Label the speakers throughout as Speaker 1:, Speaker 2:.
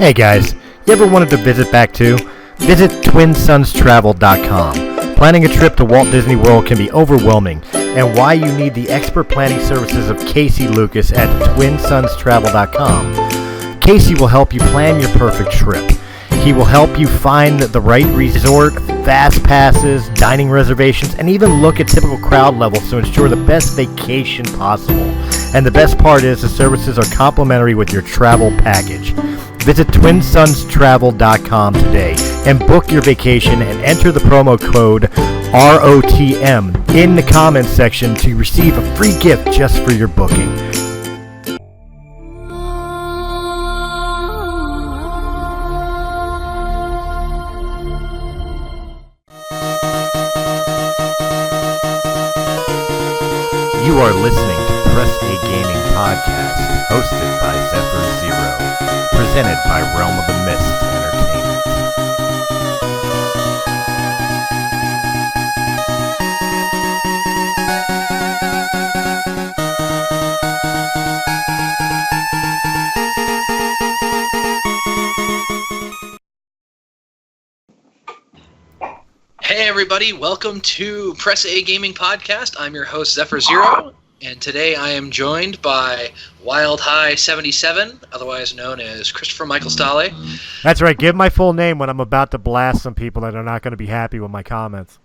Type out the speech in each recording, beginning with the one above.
Speaker 1: Hey guys, you ever wanted to visit back too? Visit TwinSonsTravel.com. Planning a trip to Walt Disney World can be overwhelming, and why you need the expert planning services of Casey Lucas at TwinSonsTravel.com. Casey will help you plan your perfect trip. He will help you find the right resort, fast passes, dining reservations, and even look at typical crowd levels to ensure the best vacation possible. And the best part is the services are complimentary with your travel package. Visit TwinSonsTravel.com today and book your vacation and enter the promo code ROTM in the comments section to receive a free gift just for your booking. You are listening to Press A Gaming Podcast, hosted by Zephyr Zero, presented by Realm of the Mist Entertainment.
Speaker 2: Hey everybody, welcome to Press A Gaming Podcast. I'm your host Zephyr Zero, and today I am joined by Wild High 77, otherwise known as Christopher Michael Stale.
Speaker 1: That's right, give my full name when I'm about to blast some people that are not going to be happy with my comments.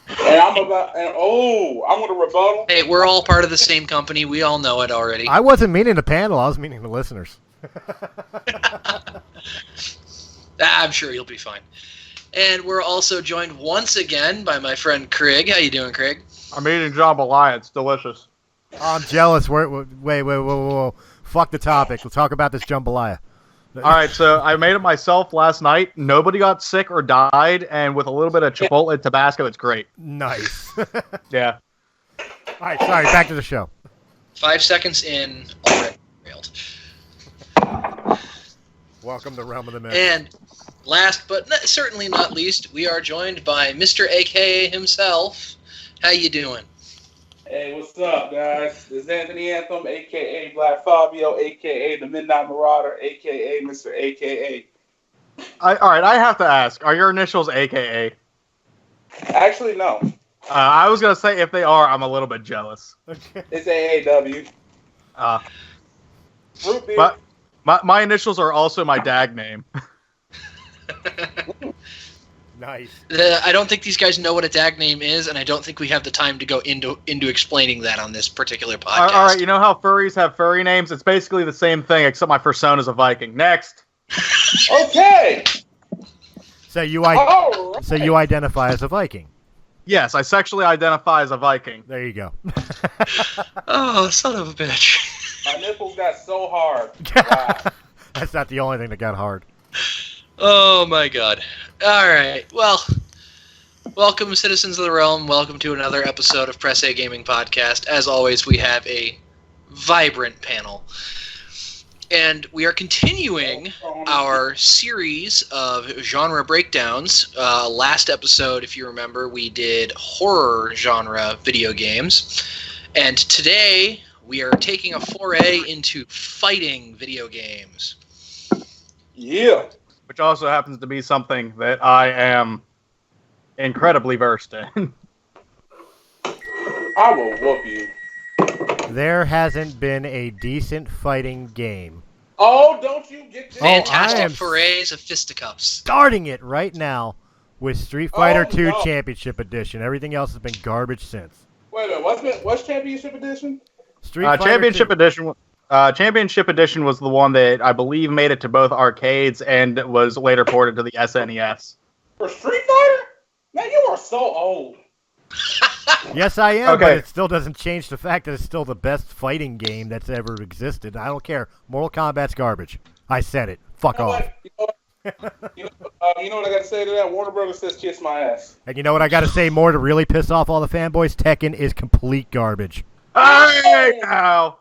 Speaker 3: And I'm going to rebuttal.
Speaker 2: Hey, we're all part of the same company. We all know it already.
Speaker 1: I wasn't meaning the panel, I was meaning the listeners.
Speaker 2: I'm sure you'll be fine. And we're also joined once again by my friend Craig. How you doing, Craig?
Speaker 3: I'm eating jambalaya. It's delicious.
Speaker 1: Oh, I'm jealous. Wait, whoa. Fuck the topic. We'll talk about this jambalaya.
Speaker 3: All right, so I made it myself last night. Nobody got sick or died, and with a little bit of Chipotle Tabasco, it's great.
Speaker 1: Nice.
Speaker 3: Yeah.
Speaker 1: All right, sorry, back to the show.
Speaker 2: 5 seconds in, already failed.
Speaker 1: Welcome to Realm of the Mist.
Speaker 2: And last but certainly not least, we are joined by Mr. AKA himself. How you doing?
Speaker 4: Hey, what's up, guys? This is Anthony Anthem, a.k.a. Black Fabio, a.k.a. The Midnight Marauder, a.k.a. Mr. A.K.A.
Speaker 3: All right, I have to ask, are your initials AKA?
Speaker 4: Actually, no.
Speaker 3: I was going to say if they are, I'm a little bit jealous.
Speaker 4: It's AAW. Root beer.
Speaker 3: But my initials are also my dag name.
Speaker 1: Nice.
Speaker 2: I don't think these guys know what a tag name is, and I don't think we have the time to go into explaining that on this particular podcast.
Speaker 3: All right, you know how furries have furry names? It's basically the same thing, except my persona is a Viking. Next.
Speaker 4: Okay.
Speaker 1: So you
Speaker 4: Right.
Speaker 1: So you identify as a Viking.
Speaker 3: Yes, I sexually identify as a Viking.
Speaker 1: There you go.
Speaker 2: Oh, son of a bitch.
Speaker 4: My nipples got so hard. Wow.
Speaker 1: That's not the only thing that got hard.
Speaker 2: Oh my god. Alright, well, welcome citizens of the realm, welcome to another episode of Press A Gaming Podcast. As always, we have a vibrant panel. And we are continuing our series of genre breakdowns. Last episode, if you remember, we did horror genre video games. And today, we are taking a foray into fighting video games.
Speaker 4: Yeah.
Speaker 3: Which also happens to be something that I am incredibly versed in.
Speaker 4: I will whoop you.
Speaker 1: There hasn't been a decent fighting game.
Speaker 4: Oh, don't you get this?
Speaker 2: Fantastic
Speaker 1: I am
Speaker 2: forays of fisticuffs.
Speaker 1: Starting it right now with Street Fighter II
Speaker 4: no.
Speaker 1: Championship Edition. Everything else has been garbage since.
Speaker 4: Wait, what's Championship Edition?
Speaker 1: Street Fighter
Speaker 3: Championship
Speaker 1: 2.
Speaker 3: Edition. Championship Edition was the one that I believe made it to both arcades and was later ported to the SNES.
Speaker 4: For Street Fighter? Man, you are so old.
Speaker 1: Yes, I am,
Speaker 3: Okay.
Speaker 1: but it still doesn't change the fact that it's still the best fighting game that's ever existed. I don't care. Mortal Kombat's garbage. I said it. Fuck off.
Speaker 4: You know what I got to say to that? Warner Brothers says kiss my ass.
Speaker 1: And you know what I got to say more to really piss off all the fanboys? Tekken is complete garbage.
Speaker 3: Hey, now!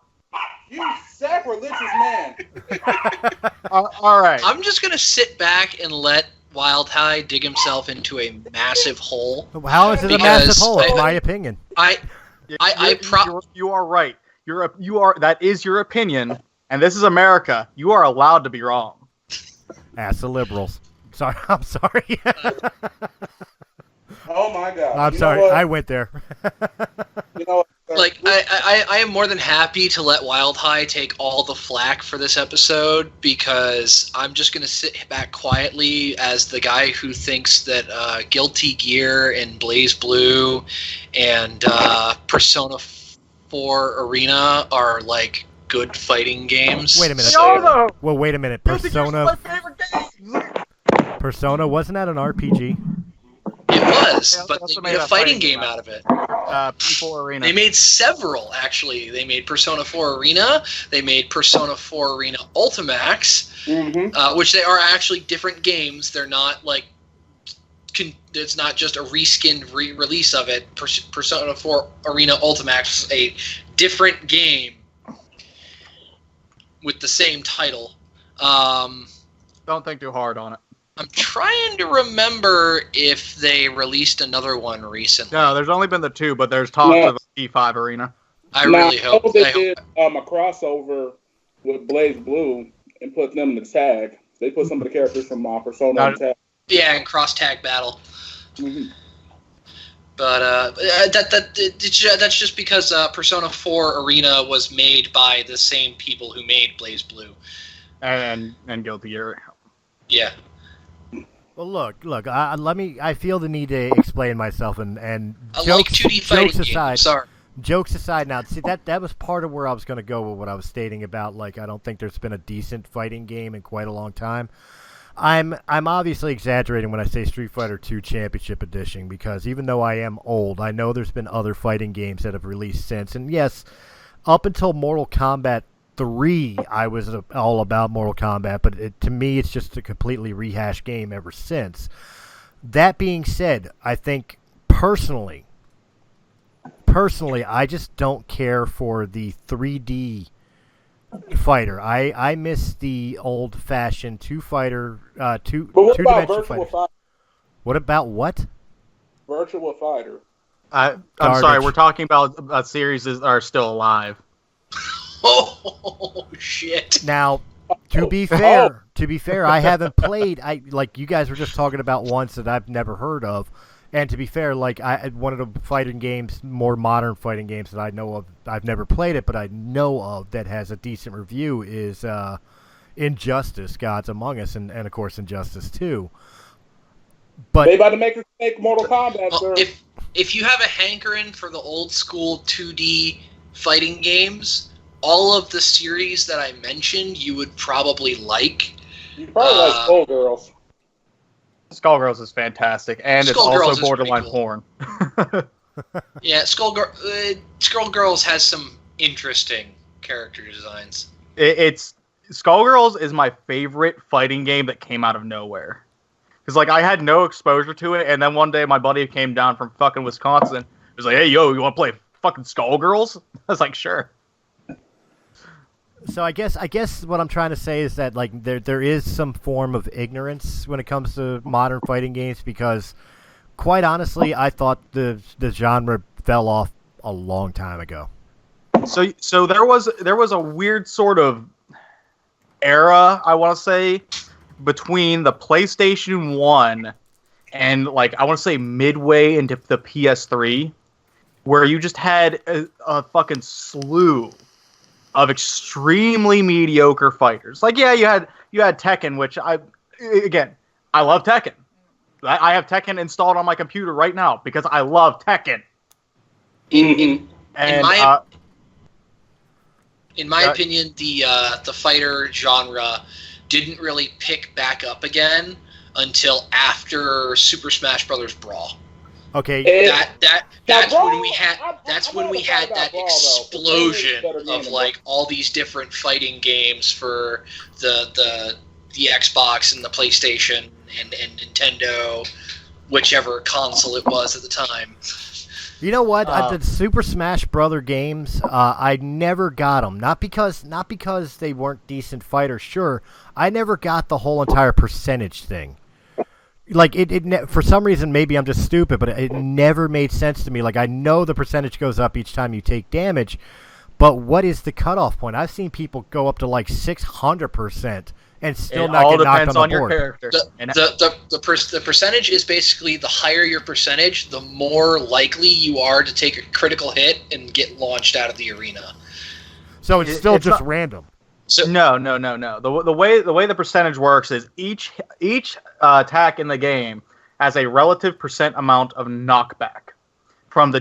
Speaker 4: You sacrilegious man.
Speaker 3: All right.
Speaker 2: I'm just going to sit back and let Wild High dig himself into a massive hole.
Speaker 1: How is it a
Speaker 2: Because
Speaker 1: massive hole? It's my opinion.
Speaker 3: You are right. That is your opinion, and this is America. You are allowed to be wrong.
Speaker 1: Ask the liberals. Sorry, I'm sorry.
Speaker 4: Oh my God!
Speaker 1: I'm
Speaker 4: You
Speaker 1: sorry.
Speaker 4: know what?
Speaker 1: I went there.
Speaker 4: You know, what?
Speaker 2: Like, I am more than happy to let Wild High take all the flack for this episode, because I'm just going to sit back quietly as the guy who thinks that Guilty Gear and Blaze Blue and Persona 4 Arena are, like, good fighting games.
Speaker 1: Wait a minute.
Speaker 3: No.
Speaker 1: Well, wait a minute.
Speaker 3: Guilty Gear's
Speaker 1: Persona.
Speaker 3: my favorite game.
Speaker 1: Persona, wasn't that an RPG?
Speaker 2: It was,
Speaker 3: Yeah,
Speaker 2: but
Speaker 3: they also
Speaker 2: they made
Speaker 3: made
Speaker 2: a
Speaker 3: a
Speaker 2: fighting
Speaker 3: fighting
Speaker 2: game
Speaker 3: game
Speaker 2: out of it.
Speaker 3: P4 Arena.
Speaker 2: They made several, actually. They made Persona 4 Arena. They made Persona 4 Arena Ultimax, which they are actually different games. They're not like it's not just a reskinned re-release of it. Persona 4 Arena Ultimax is a different game with the same title.
Speaker 3: Don't think too hard on it.
Speaker 2: I'm trying to remember if they released another one recently.
Speaker 3: No, there's only been the 2, but there's talks of a P5 Arena.
Speaker 2: I really hope.
Speaker 4: They did a crossover with Blaze Blue and put them in the tag. They put some of the characters from Persona in the tag.
Speaker 2: Yeah, and cross tag battle.
Speaker 4: Mm-hmm.
Speaker 2: But that's just because Persona 4 Arena was made by the same people who made Blaze Blue.
Speaker 3: And Guilty Gear.
Speaker 2: Yeah.
Speaker 1: Well, look. I feel the need to explain myself, and
Speaker 2: I like 2D fighting
Speaker 1: jokes aside.
Speaker 2: games. Sorry.
Speaker 1: Jokes aside, now see that was part of where I was going to go with what I was stating about, like, I don't think there's been a decent fighting game in quite a long time. I'm obviously exaggerating when I say Street Fighter II Championship Edition, because even though I am old, I know there's been other fighting games that have released since. And yes, up until Mortal Kombat 3, I was all about Mortal Kombat, but to me, it's just a completely rehashed game ever since. That being said, I think personally, I just don't care for the 3D fighter. I miss the old-fashioned two-dimensional fighter. What about what?
Speaker 4: Virtual Fighter.
Speaker 3: I'm
Speaker 1: Garbage.
Speaker 3: sorry, we're talking about series that are still alive.
Speaker 2: Oh shit!
Speaker 1: Now, to be fair, I haven't played. Like you guys were just talking about ones that I've never heard of. And to be fair, like one of the fighting games, more modern fighting games that I know of, I've never played it, but I know of that has a decent review is Injustice: Gods Among Us, and of course Injustice 2. But
Speaker 4: they about to make Mortal Kombat, sir.
Speaker 2: If you have a hankering for the old school 2D fighting games, all of the series that I mentioned, you would probably like.
Speaker 4: You probably like Skullgirls.
Speaker 3: Skullgirls is fantastic, and it's also borderline porn.
Speaker 2: Yeah, Skullgirls has some interesting character designs.
Speaker 3: It's Skullgirls is my favorite fighting game that came out of nowhere. Because like I had no exposure to it, and then one day my buddy came down from fucking Wisconsin. He was like, "Hey, yo, you want to play fucking Skullgirls?" I was like, "Sure."
Speaker 1: So I guess what I'm trying to say is that like there is some form of ignorance when it comes to modern fighting games, because quite honestly, I thought the genre fell off a long time ago.
Speaker 3: So there was a weird sort of era, I want to say, between the PlayStation 1 and like I want to say midway into the PS3, where you just had a fucking slew of extremely mediocre fighters. Like, yeah, you had Tekken, which I love Tekken. I have Tekken installed on my computer right now because I love Tekken.
Speaker 2: In my opinion, the fighter genre didn't really pick back up again until after Super Smash Bros. Brawl.
Speaker 1: Okay.
Speaker 2: That's when we had that explosion of like all these different fighting games for the Xbox and the PlayStation and Nintendo, whichever console it was at the time.
Speaker 1: You know what? The Super Smash Brother games, I never got them. Not because they weren't decent fighters. Sure, I never got the whole entire percentage thing. Like it for some reason, maybe I'm just stupid, but it never made sense to me. Like I know the percentage goes up each time you take damage, but what is the cutoff point? I've seen people go up to like 600% and still
Speaker 3: It
Speaker 1: not
Speaker 3: all
Speaker 1: get knocked
Speaker 3: depends
Speaker 1: on
Speaker 3: on
Speaker 1: the
Speaker 3: your
Speaker 1: board.
Speaker 3: character.
Speaker 2: The percentage is basically the higher your percentage, the more likely you are to take a critical hit and get launched out of the arena.
Speaker 1: So it's still just random.
Speaker 3: So, no. The way the percentage works is each attack in the game has a relative percent amount of knockback, from the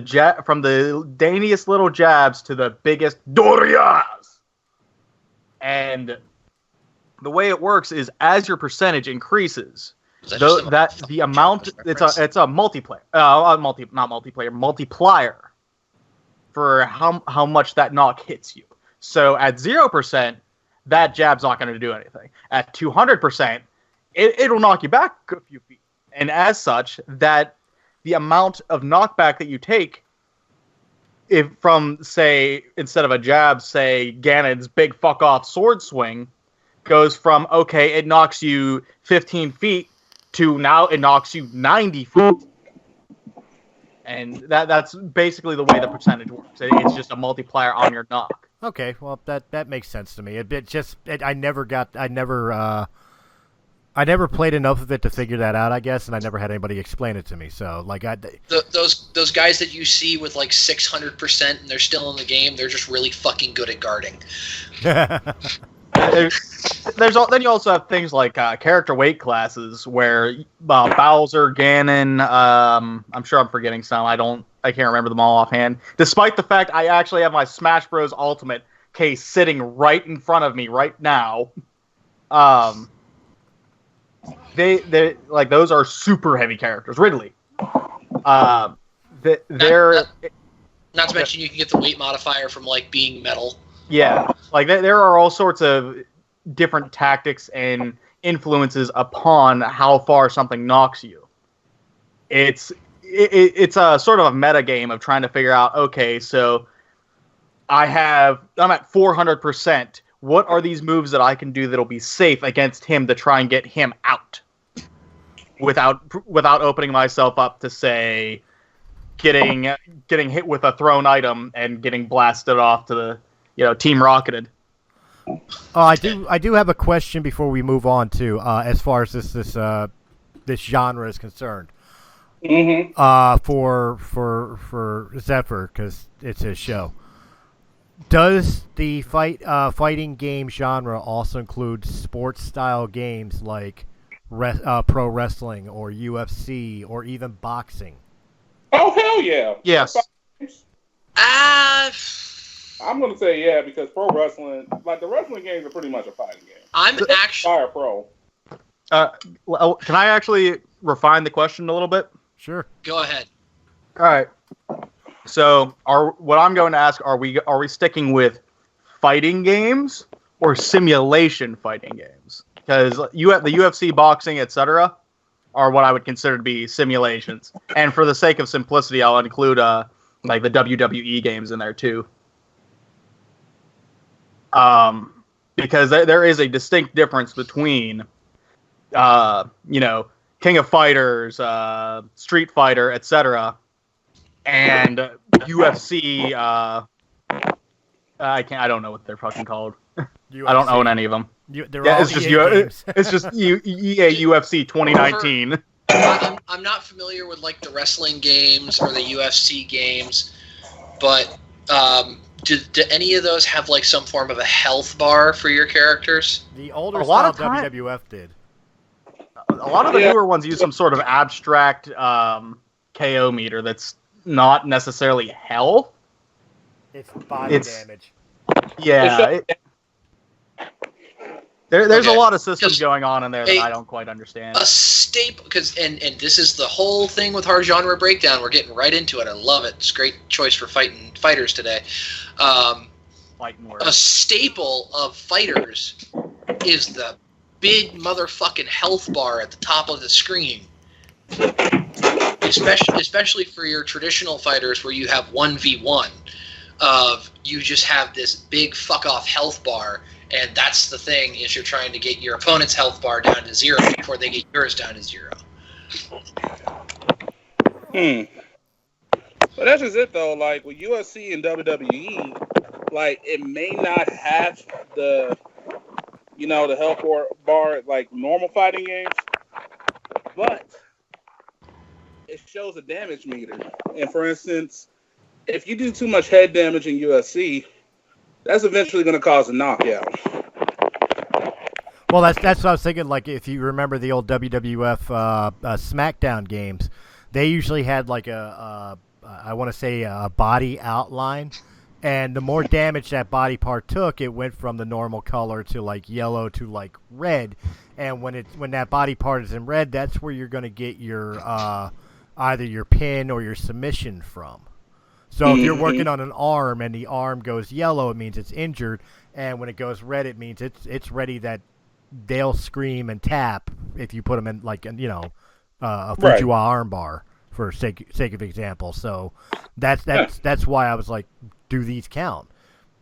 Speaker 3: daintiest little jabs to the biggest dorias. And the way it works is as your percentage increases, the amount it's a multiplier for how much that knock hits you. So at 0%, that jab's not going to do anything. At 200%, it'll knock you back a few feet. And as such, that the amount of knockback that you take, if from, say, instead of a jab, say, Ganon's big fuck off sword swing, goes from, okay, it knocks you 15 feet to now it knocks you 90 feet. And that's basically the way the percentage works. It's just a multiplier on your knock.
Speaker 1: Okay, well that makes sense to me. I never played enough of it to figure that out, I guess, and I never had anybody explain it to me. So
Speaker 2: those guys that you see with like 600% and they're still in the game, they're just really fucking good at guarding.
Speaker 3: Then you also have things like character weight classes where Bowser, Ganon, I'm sure I'm forgetting some. I can't remember them all offhand. Despite the fact I actually have my Smash Bros. Ultimate case sitting right in front of me right now. They like those are super heavy characters. Ridley. Not to
Speaker 2: mention you can get the weight modifier from like being metal.
Speaker 3: Yeah, like there are all sorts of different tactics and influences upon how far something knocks you. It's a sort of a meta game of trying to figure out, okay, so I'm at 400%. What are these moves that I can do that'll be safe against him to try and get him out without opening myself up to, say, getting hit with a thrown item and getting blasted off to the Team Rocketed.
Speaker 1: I do have a question before we move on to as far as this genre is concerned.
Speaker 4: Mm-hmm.
Speaker 1: For Zephyr, because it's his show. Does the fighting game genre also include sports style games like pro wrestling or UFC or even boxing?
Speaker 4: Oh hell yeah!
Speaker 3: Yes.
Speaker 4: I'm gonna say yeah, because pro wrestling, like the wrestling games, are pretty much a fighting game.
Speaker 2: I'm actually
Speaker 4: Fire Pro.
Speaker 3: Can I actually refine the question a little bit?
Speaker 1: Sure.
Speaker 2: Go ahead.
Speaker 3: All right. So, what I'm going to ask, are we sticking with fighting games or simulation fighting games? Because the UFC, boxing, etc., are what I would consider to be simulations. And for the sake of simplicity, I'll include like the WWE games in there too. Because there is a distinct difference between, King of Fighters, Street Fighter, etc., and UFC. I don't know what they're fucking called. UFC. I don't own any of them. It's just EA UFC 2019.
Speaker 2: I'm not familiar with like the wrestling games or the UFC games, but do any of those have like some form of a health bar for your characters?
Speaker 1: The older style WWF did.
Speaker 3: A lot of the newer ones use some sort of abstract KO meter that's not necessarily health.
Speaker 1: It's body damage.
Speaker 3: Yeah. There's a lot of systems going on in there that I don't quite understand.
Speaker 2: A staple, and this is the whole thing with our genre breakdown. We're getting right into it. I love it. It's a great choice for fighters today. A staple of fighters is the big motherfucking health bar at the top of the screen. Especially for your traditional fighters where you have 1v1. You just have this big fuck off health bar, and that's the thing, is you're trying to get your opponent's health bar down to 0 before they get yours down to 0.
Speaker 4: But that's just it though. Like with UFC and WWE, like it may not have the the health bar like normal fighting games, but it shows a damage meter. And for instance, if you do too much head damage in UFC, that's eventually going to cause a knockout.
Speaker 1: Well, that's what I was thinking. Like, if you remember the old WWF SmackDown games, they usually had like I want to say a body outline, and the more damage that body part took, it went from the normal color to like yellow to like red. And when that body part is in red, that's where you're going to get your either your pin or your submission from. So if you're working on an arm and the arm goes yellow, it means it's injured, and when it goes red, it means it's ready that they'll scream and tap if you put them in like a Fujiwa arm bar for sake of example. So that's why I was like, do these count?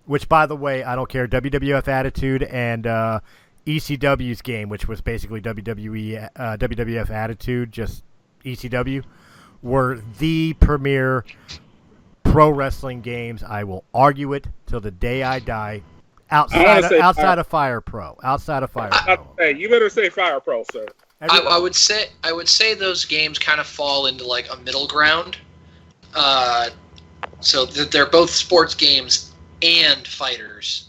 Speaker 1: Which, by the way, I don't care. WWF Attitude and ECW's game, which was basically WWF Attitude, just ECW, were the premier pro wrestling games. I will argue it till the day I die. Outside of Fire Pro.
Speaker 4: Hey, you better say Fire Pro, sir.
Speaker 2: I would say those games kind of fall into like a middle ground. So they're both sports games and fighters,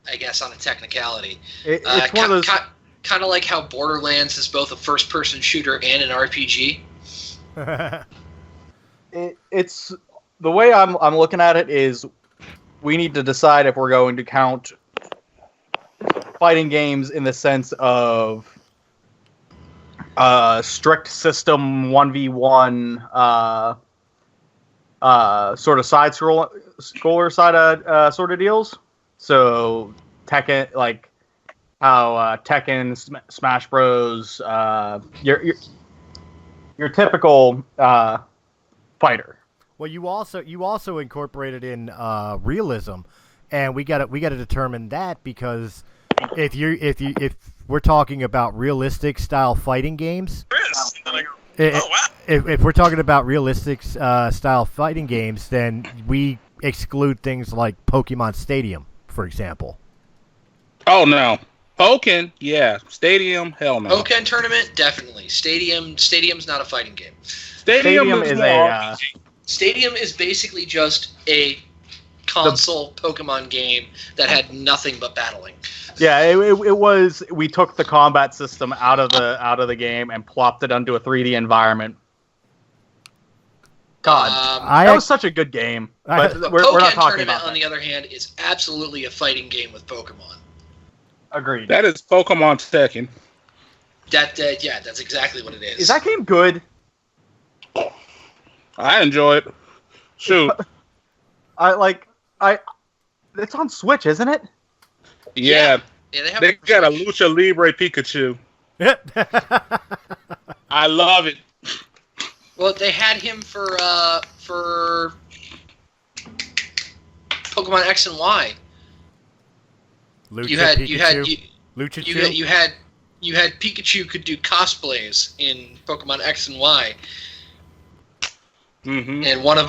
Speaker 2: I guess, on a technicality.
Speaker 3: It's one of those
Speaker 2: kind of like how Borderlands is both a first-person shooter and an RPG.
Speaker 3: It's the way I'm looking at it is we need to decide if we're going to count fighting games in the sense of strict system 1v1 sort of side scroller side of sort of deals. So Tekken, like how Tekken, Smash Bros, your typical fighter.
Speaker 1: Well, you also incorporated in realism, and we got to determine that, because if we're talking about realistic style fighting games, if we're talking about realistic style fighting games, then we exclude things like Pokemon Stadium, for example.
Speaker 4: Oh no, Pokken, yeah. Stadium, hell no.
Speaker 2: Pokken tournament, definitely. Stadium's not a fighting game.
Speaker 3: Stadium is a
Speaker 2: Stadium is basically just a console Pokemon game that had nothing but battling.
Speaker 3: Yeah, it was. We took the combat system out of the game and plopped it onto a 3D environment. God, that was such a good game. But we're not talking about that.
Speaker 2: On the other hand, is absolutely a fighting game with Pokemon.
Speaker 3: Agreed.
Speaker 4: That is Pokemon Tekken.
Speaker 2: That's exactly what it is.
Speaker 3: Is that game good?
Speaker 4: I enjoy it. Shoot.
Speaker 3: It's on Switch, isn't it?
Speaker 4: Yeah.
Speaker 2: They
Speaker 4: got a Lucha Libre Pikachu. I love it.
Speaker 2: Well, they had him for Pokemon X and Y. You had Pikachu could do cosplays in Pokemon X and Y.
Speaker 4: Mm-hmm.
Speaker 2: And one of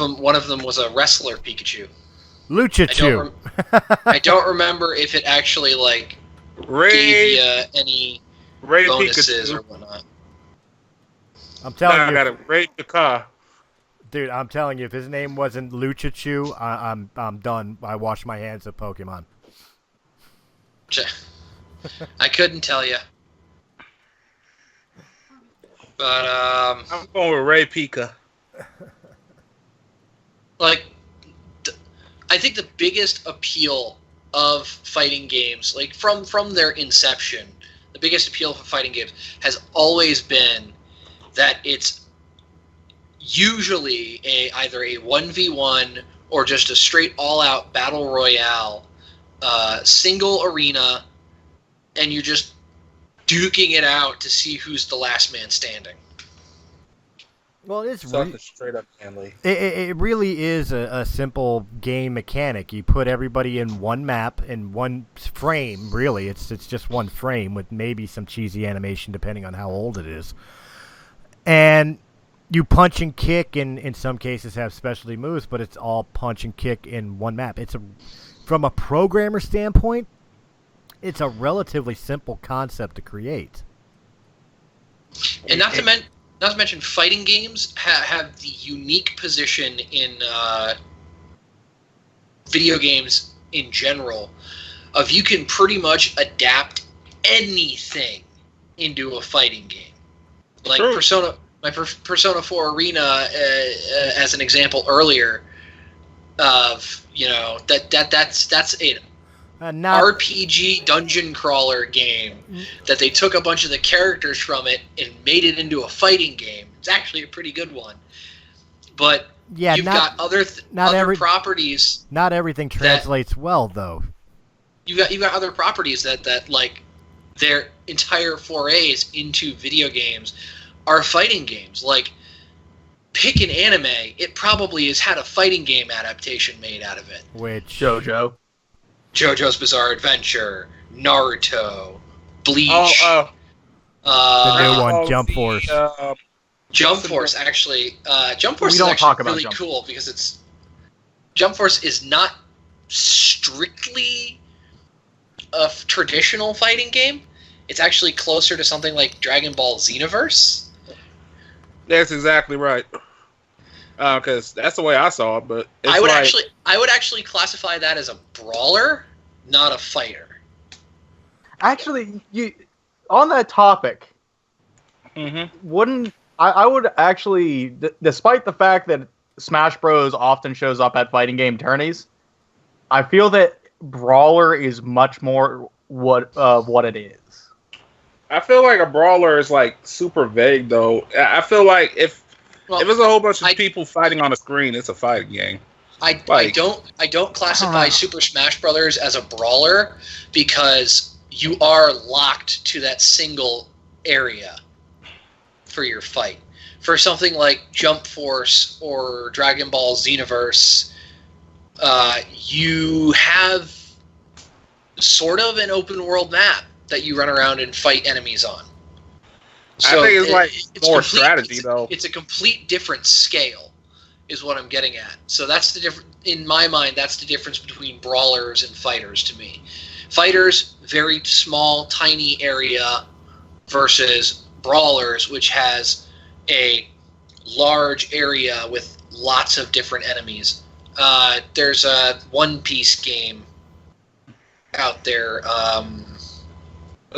Speaker 2: them was a wrestler Pikachu.
Speaker 1: Luchachu.
Speaker 2: I don't remember if it actually gave you any bonuses or whatnot.
Speaker 1: I'm telling you,
Speaker 4: I gotta rate the car,
Speaker 1: dude. I'm telling you, if his name wasn't Luchachu, I'm done. I wash my hands of Pokemon.
Speaker 2: I couldn't tell you, but
Speaker 4: I'm going with Ray Pika.
Speaker 2: I think the biggest appeal of fighting games, from their inception, the biggest appeal for fighting games has always been that it's usually either a 1v1 or just a straight all-out battle royale, single arena, and you're just duking it out to see who's the last man standing.
Speaker 1: Well, it's
Speaker 4: straight up manly.
Speaker 1: It really is a simple game mechanic. You put everybody in one map, in one frame, really. It's just one frame with maybe some cheesy animation depending on how old it is. And you punch and kick, and in some cases have specialty moves, but it's all punch and kick in one map. From a programmer standpoint, it's a relatively simple concept to create.
Speaker 2: And not to mention, fighting games have the unique position in video games in general of you can pretty much adapt anything into a fighting game. Like
Speaker 4: True.
Speaker 2: Persona 4 Arena, as an example earlier, of that's an RPG dungeon crawler game that they took a bunch of the characters from it and made it into a fighting game. It's actually a pretty good one, but you've got other properties.
Speaker 1: Not everything translates well, though.
Speaker 2: You've got other properties that like their entire forays into video games are fighting games. Like, pick an anime, it probably has had a fighting game adaptation made out of it.
Speaker 1: Which
Speaker 2: JoJo's Bizarre Adventure, Naruto, Bleach.
Speaker 1: The new one, Jump Force.
Speaker 2: Jump Force, actually. Jump Force
Speaker 3: We
Speaker 2: is
Speaker 3: don't
Speaker 2: actually
Speaker 3: talk about
Speaker 2: really
Speaker 3: Jump
Speaker 2: cool because Jump Force is not strictly a traditional fighting game. It's actually closer to something like Dragon Ball Xenoverse.
Speaker 4: That's exactly right. Because that's the way I saw it. But it's
Speaker 2: I would actually classify that as a brawler, not a fighter.
Speaker 3: Actually, on that topic, I would actually, despite the fact that Smash Bros. Often shows up at fighting game tourneys, I feel that brawler is much more what it is.
Speaker 4: I feel like a brawler is like super vague though. I feel like if it's a whole bunch of people fighting on a screen, it's a fighting game.
Speaker 2: I don't classify Super Smash Brothers as a brawler because you are locked to that single area for your fight. For something like Jump Force or Dragon Ball Xenoverse, you have sort of an open world map that you run around and fight enemies on. So
Speaker 4: I think it's more strategy, though.
Speaker 2: It's a complete different scale, is what I'm getting at. So that's the difference. In my mind, that's the difference between brawlers and fighters to me. Fighters, very small, tiny area, versus brawlers, which has a large area with lots of different enemies. There's a One Piece game out there.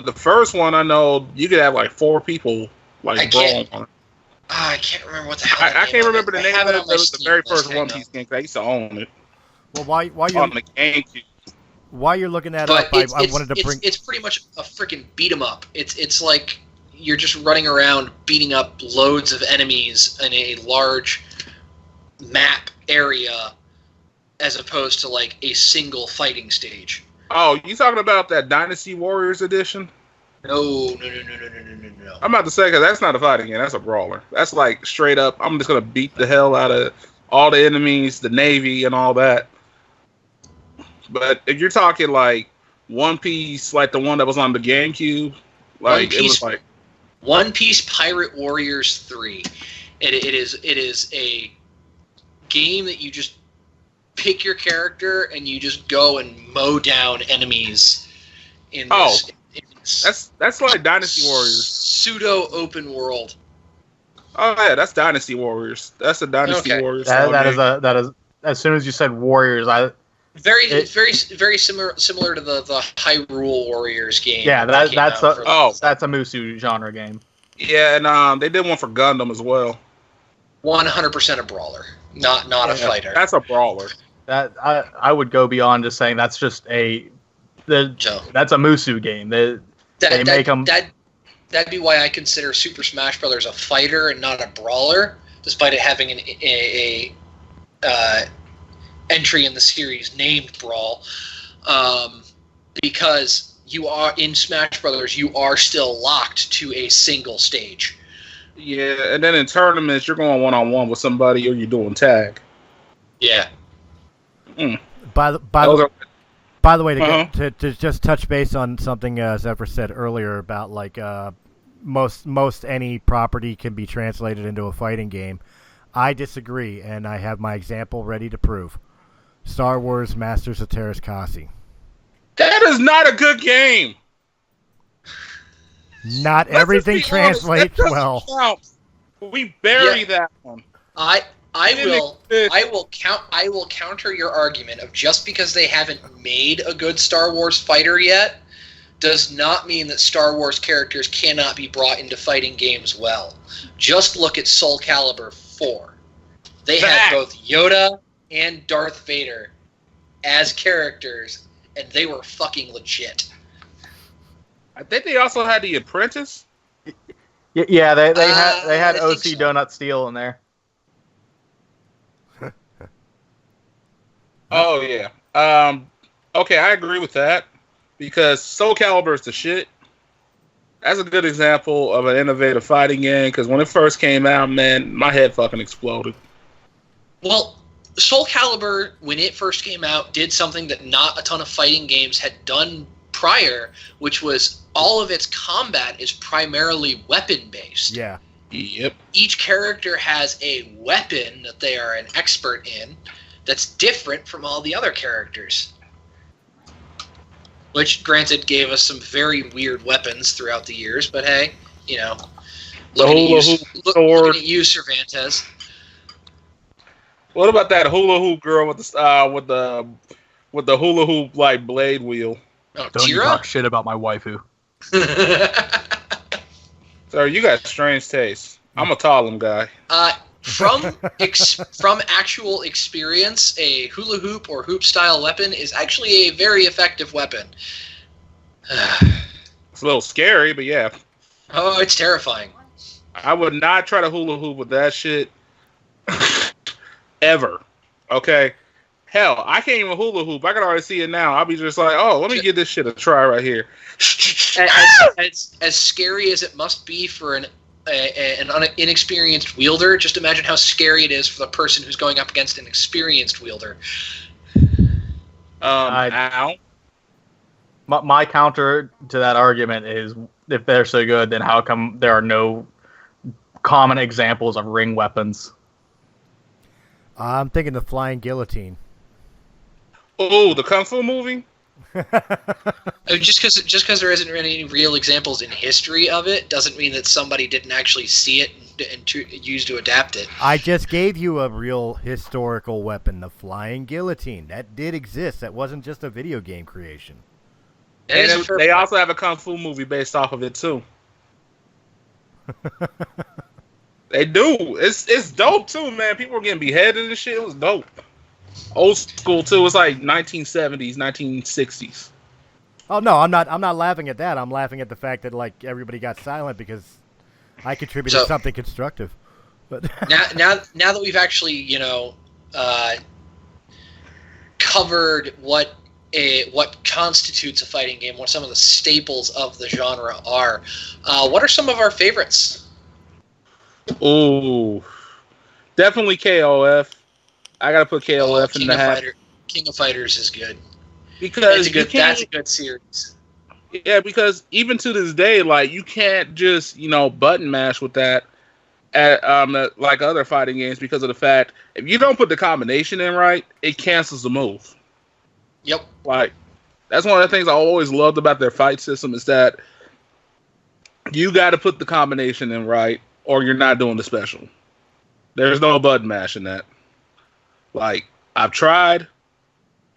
Speaker 4: The first one, I know you could have like 4 people brawling on it.
Speaker 2: I can't remember what the hell.
Speaker 4: I can't remember the name of it. It was the
Speaker 2: Steam
Speaker 4: very
Speaker 2: list,
Speaker 4: first One Piece game. 'Cause I used to own it.
Speaker 1: Well, while
Speaker 4: On the GameCube.
Speaker 1: you're looking that
Speaker 2: But
Speaker 1: up, I wanted to bring.
Speaker 2: It's pretty much a freaking beat 'em up. It's like you're just running around beating up loads of enemies in a large map area, as opposed to like a single fighting stage.
Speaker 4: Oh, you talking about that Dynasty Warriors edition?
Speaker 2: No.
Speaker 4: I'm about to say, because that's not a fighting game. That's a brawler. That's like straight up, I'm just going to beat the hell out of all the enemies, the Navy, and all that. But if you're talking like One Piece, like the one that was on the GameCube, like it was like
Speaker 2: One Piece Pirate Warriors 3. It is a game that you just pick your character and you just go and mow down enemies in this.
Speaker 4: That's like Dynasty Warriors.
Speaker 2: Pseudo open world.
Speaker 4: Oh yeah, that's Dynasty Warriors. That's a Dynasty Warriors.
Speaker 3: That is. As soon as you said Warriors,
Speaker 2: very similar to the Hyrule Warriors game.
Speaker 3: Yeah, that's a Musu genre game.
Speaker 4: Yeah, and they did one for Gundam as well.
Speaker 2: 100% a brawler, not a fighter.
Speaker 4: That's a brawler.
Speaker 3: That I would go beyond just saying that's just that's a Musu game.
Speaker 2: That'd be why I consider Super Smash Brothers a fighter and not a brawler, despite it having a entry in the series named Brawl, because you are in Smash Brothers, you are still locked to a single stage.
Speaker 4: Yeah, and then in tournaments, you're going 1-on-1 with somebody, or you're doing tag.
Speaker 2: Yeah.
Speaker 1: By the way, to just touch base on something Zephyr said earlier about like most any property can be translated into a fighting game. I disagree, and I have my example ready to prove. Star Wars Masters of Terras Kasi.
Speaker 4: That is not a good game.
Speaker 1: Not everything translates well.
Speaker 4: We bury that one.
Speaker 2: I will counter your argument of just because they haven't made a good Star Wars fighter yet does not mean that Star Wars characters cannot be brought into fighting games well. Just look at Soul Calibur 4. They had both Yoda and Darth Vader as characters, and they were fucking legit.
Speaker 4: I think they also had the Apprentice.
Speaker 3: Yeah, they had
Speaker 2: I
Speaker 3: OC
Speaker 2: think so.
Speaker 3: Donut Steel in there.
Speaker 4: Oh yeah. Okay, I agree with that because Soul Calibur is the shit. That's a good example of an innovative fighting game because when it first came out, man, my head fucking exploded.
Speaker 2: Well, Soul Calibur, when it first came out, did something that not a ton of fighting games had done prior, which was all of its combat is primarily weapon-based.
Speaker 1: Yeah.
Speaker 4: Yep.
Speaker 2: Each character has a weapon that they are an expert in that's different from all the other characters. Which, granted, gave us some very weird weapons throughout the years, but hey, you know, looking at you, Cervantes.
Speaker 4: What about that hula hoop girl with the hula hoop like blade wheel?
Speaker 2: Oh,
Speaker 3: Don't you
Speaker 2: Tira?
Speaker 3: talk shit about my waifu.
Speaker 4: Sir, you got strange taste. I'm a Tallum guy.
Speaker 2: From actual experience, a hula hoop or hoop style weapon is actually a very effective weapon.
Speaker 4: It's a little scary, but yeah.
Speaker 2: Oh, it's terrifying.
Speaker 4: I would not try to hula hoop with that shit ever. Okay? Hell, I can't even hula hoop. I can already see it now. I'll be just like, oh, let me give this shit a try right here.
Speaker 2: As scary as it must be for an inexperienced wielder, just imagine how scary it is for the person who's going up against an experienced wielder.
Speaker 4: Ow.
Speaker 3: My counter to that argument is, if they're so good, then how come there are no common examples of ring weapons?
Speaker 1: I'm thinking the flying guillotine.
Speaker 4: Oh, the Kung Fu movie?
Speaker 2: Just because there isn't any real examples in history of it doesn't mean that somebody didn't actually see it and use to adapt it.
Speaker 1: I just gave you a real historical weapon, the flying guillotine. That did exist. That wasn't just a video game creation.
Speaker 4: And they also have a Kung Fu movie based off of it, too. They do. It's dope, too, man. People were getting beheaded and shit. It was dope. Old school, too. It's like 1970s, 1960s.
Speaker 1: Oh no, I'm not laughing at that. I'm laughing at the fact that like everybody got silent because I contributed something constructive. But
Speaker 2: now that we've actually covered what constitutes a fighting game, what some of the staples of the genre are, what are some of our favorites?
Speaker 4: Ooh, definitely KOF. I gotta put KOF in the hat.
Speaker 2: King of Fighters is good.
Speaker 4: Because
Speaker 2: that's a good series.
Speaker 4: Yeah, because even to this day, like you can't just button mash with that at like other fighting games because of the fact if you don't put the combination in right, it cancels the move.
Speaker 2: Yep.
Speaker 4: Like that's one of the things I always loved about their fight system is that you got to put the combination in right, or you're not doing the special. There's no button mash in that. Like I've tried.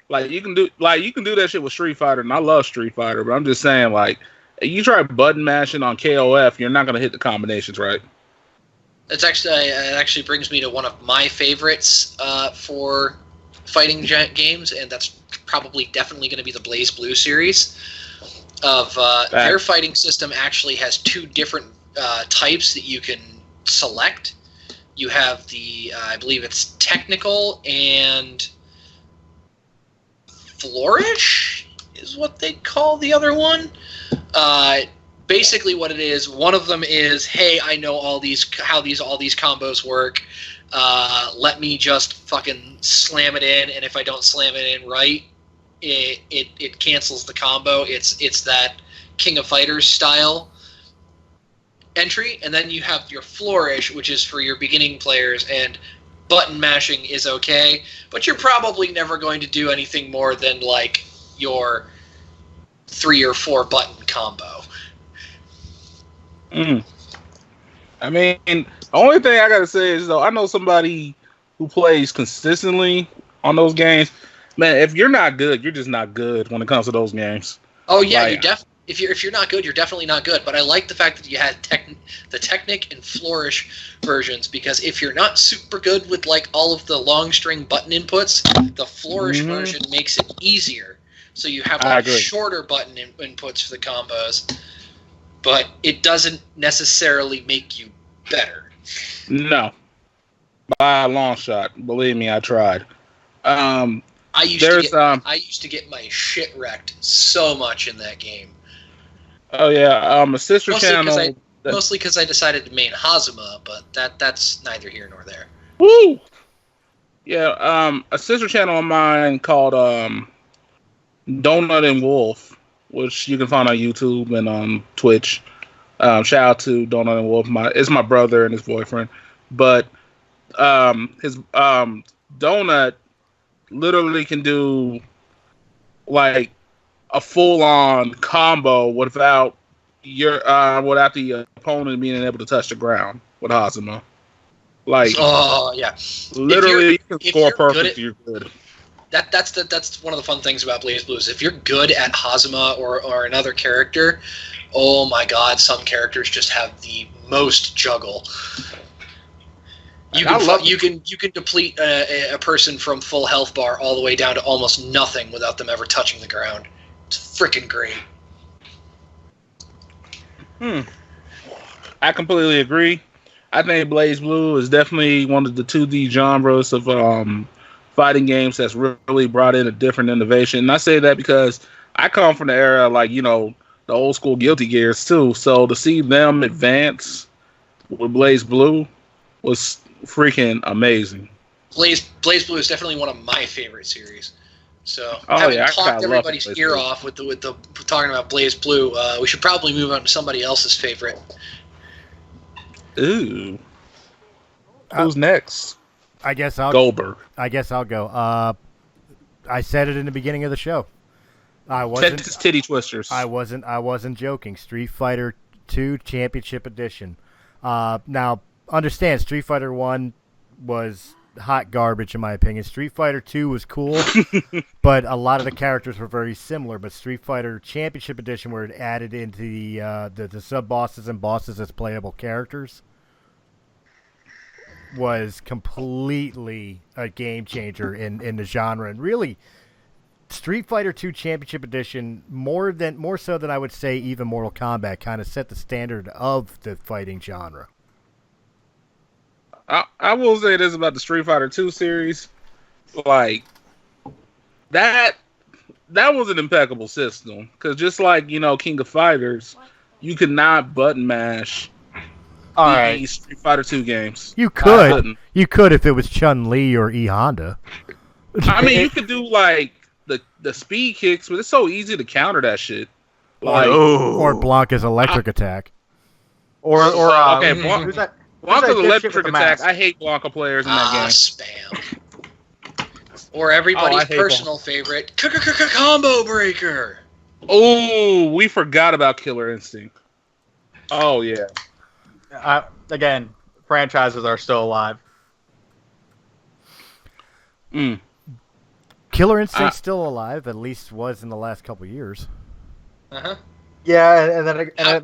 Speaker 4: Like you can do that shit with Street Fighter, and I love Street Fighter, but I'm just saying, like, if you try button mashing on KOF, you're not gonna hit the combinations right.
Speaker 2: It actually brings me to one of my favorites for fighting games, and that's definitely going to be the Blaze Blue series. Their fighting system actually has two different types that you can select. You have the, I believe it's technical and flourish is what they call the other one. Basically what it is, one of them is, hey, I know all these combos work. Let me just fucking slam it in, and if I don't slam it in right, it cancels the combo. It's that King of Fighters style entry, and then you have your flourish, which is for your beginning players, and button mashing is okay, but you're probably never going to do anything more than like your 3 or 4 button combo.
Speaker 4: I mean, the only thing I gotta say is, though, I know somebody who plays consistently on those games. Man, if you're not good, you're just not good when it comes to those games.
Speaker 2: Oh yeah,
Speaker 4: Like,
Speaker 2: if you're not good, you're definitely not good. But I like the fact that you had the Technic and Flourish versions, because if you're not super good with like all of the long string button inputs, the Flourish version makes it easier. So you have like shorter button inputs for the combos, but it doesn't necessarily make you better.
Speaker 4: No, by a long shot. Believe me, I tried.
Speaker 2: I used to get my shit wrecked so much in that game.
Speaker 4: Oh yeah, a sister channel.
Speaker 2: Mostly because I decided to main Hazuma, but that's neither here nor there.
Speaker 4: Woo! Yeah, a sister channel of mine called Donut and Wolf, which you can find on YouTube and on Twitch. Shout out to Donut and Wolf. It's my brother and his boyfriend, but his Donut literally can do like a full-on combo without the opponent being able to touch the ground with Hazuma. Like,
Speaker 2: oh yeah,
Speaker 4: literally, you can score perfect. You're good.
Speaker 2: That's one of the fun things about BlazBlue. If you're good at Hazuma or another character, oh my god, some characters just have the most juggle. You can deplete a person from full health bar all the way down to almost nothing without them ever touching the ground. It's freaking great.
Speaker 4: I completely agree. I think BlazBlue is definitely one of the 2D genres of fighting games that's really brought in a different innovation. And I say that because I come from the era like, the old school Guilty Gears too. So to see them advance with BlazBlue was freaking amazing.
Speaker 2: BlazBlue is definitely one of my favorite series. So
Speaker 4: having
Speaker 2: talked everybody's ear off with the talking about BlazBlue, we should probably move on to somebody else's favorite.
Speaker 4: Ooh. Who's next?
Speaker 1: I guess I'll
Speaker 4: Goldberg.
Speaker 1: I guess I'll go. I said it in the beginning of the show. I wasn't
Speaker 4: titty twisters.
Speaker 1: I wasn't joking. Street Fighter 2 Championship Edition. Now understand, Street Fighter 1 was hot garbage in my opinion. Street Fighter 2 was cool, but a lot of the characters were very similar. But Street Fighter Championship Edition, where it added into the sub bosses and bosses as playable characters, was completely a game changer in the genre. And really, Street Fighter 2 Championship Edition, more so than I would say even Mortal Kombat, kind of set the standard of the fighting genre.
Speaker 4: I will say this about the Street Fighter 2 series. Like, that was an impeccable system. Because just like, King of Fighters, you could not button mash these Street Fighter 2 games.
Speaker 1: You could. You could if it was Chun-Li or E Honda.
Speaker 4: I mean, you could do, like, the speed kicks, but it's so easy to counter that shit. Like,
Speaker 1: or Blanca's electric attack.
Speaker 3: Who's that?
Speaker 4: Blanca's electric attack. I hate Blanca players in that game.
Speaker 2: Spam. Or everybody's personal favorite, Combo Breaker.
Speaker 4: Oh, we forgot about Killer Instinct. Oh, yeah.
Speaker 3: Again, franchises are still alive.
Speaker 1: Killer Instinct's still alive, at least was in the last couple years.
Speaker 2: Uh-huh.
Speaker 3: Yeah, and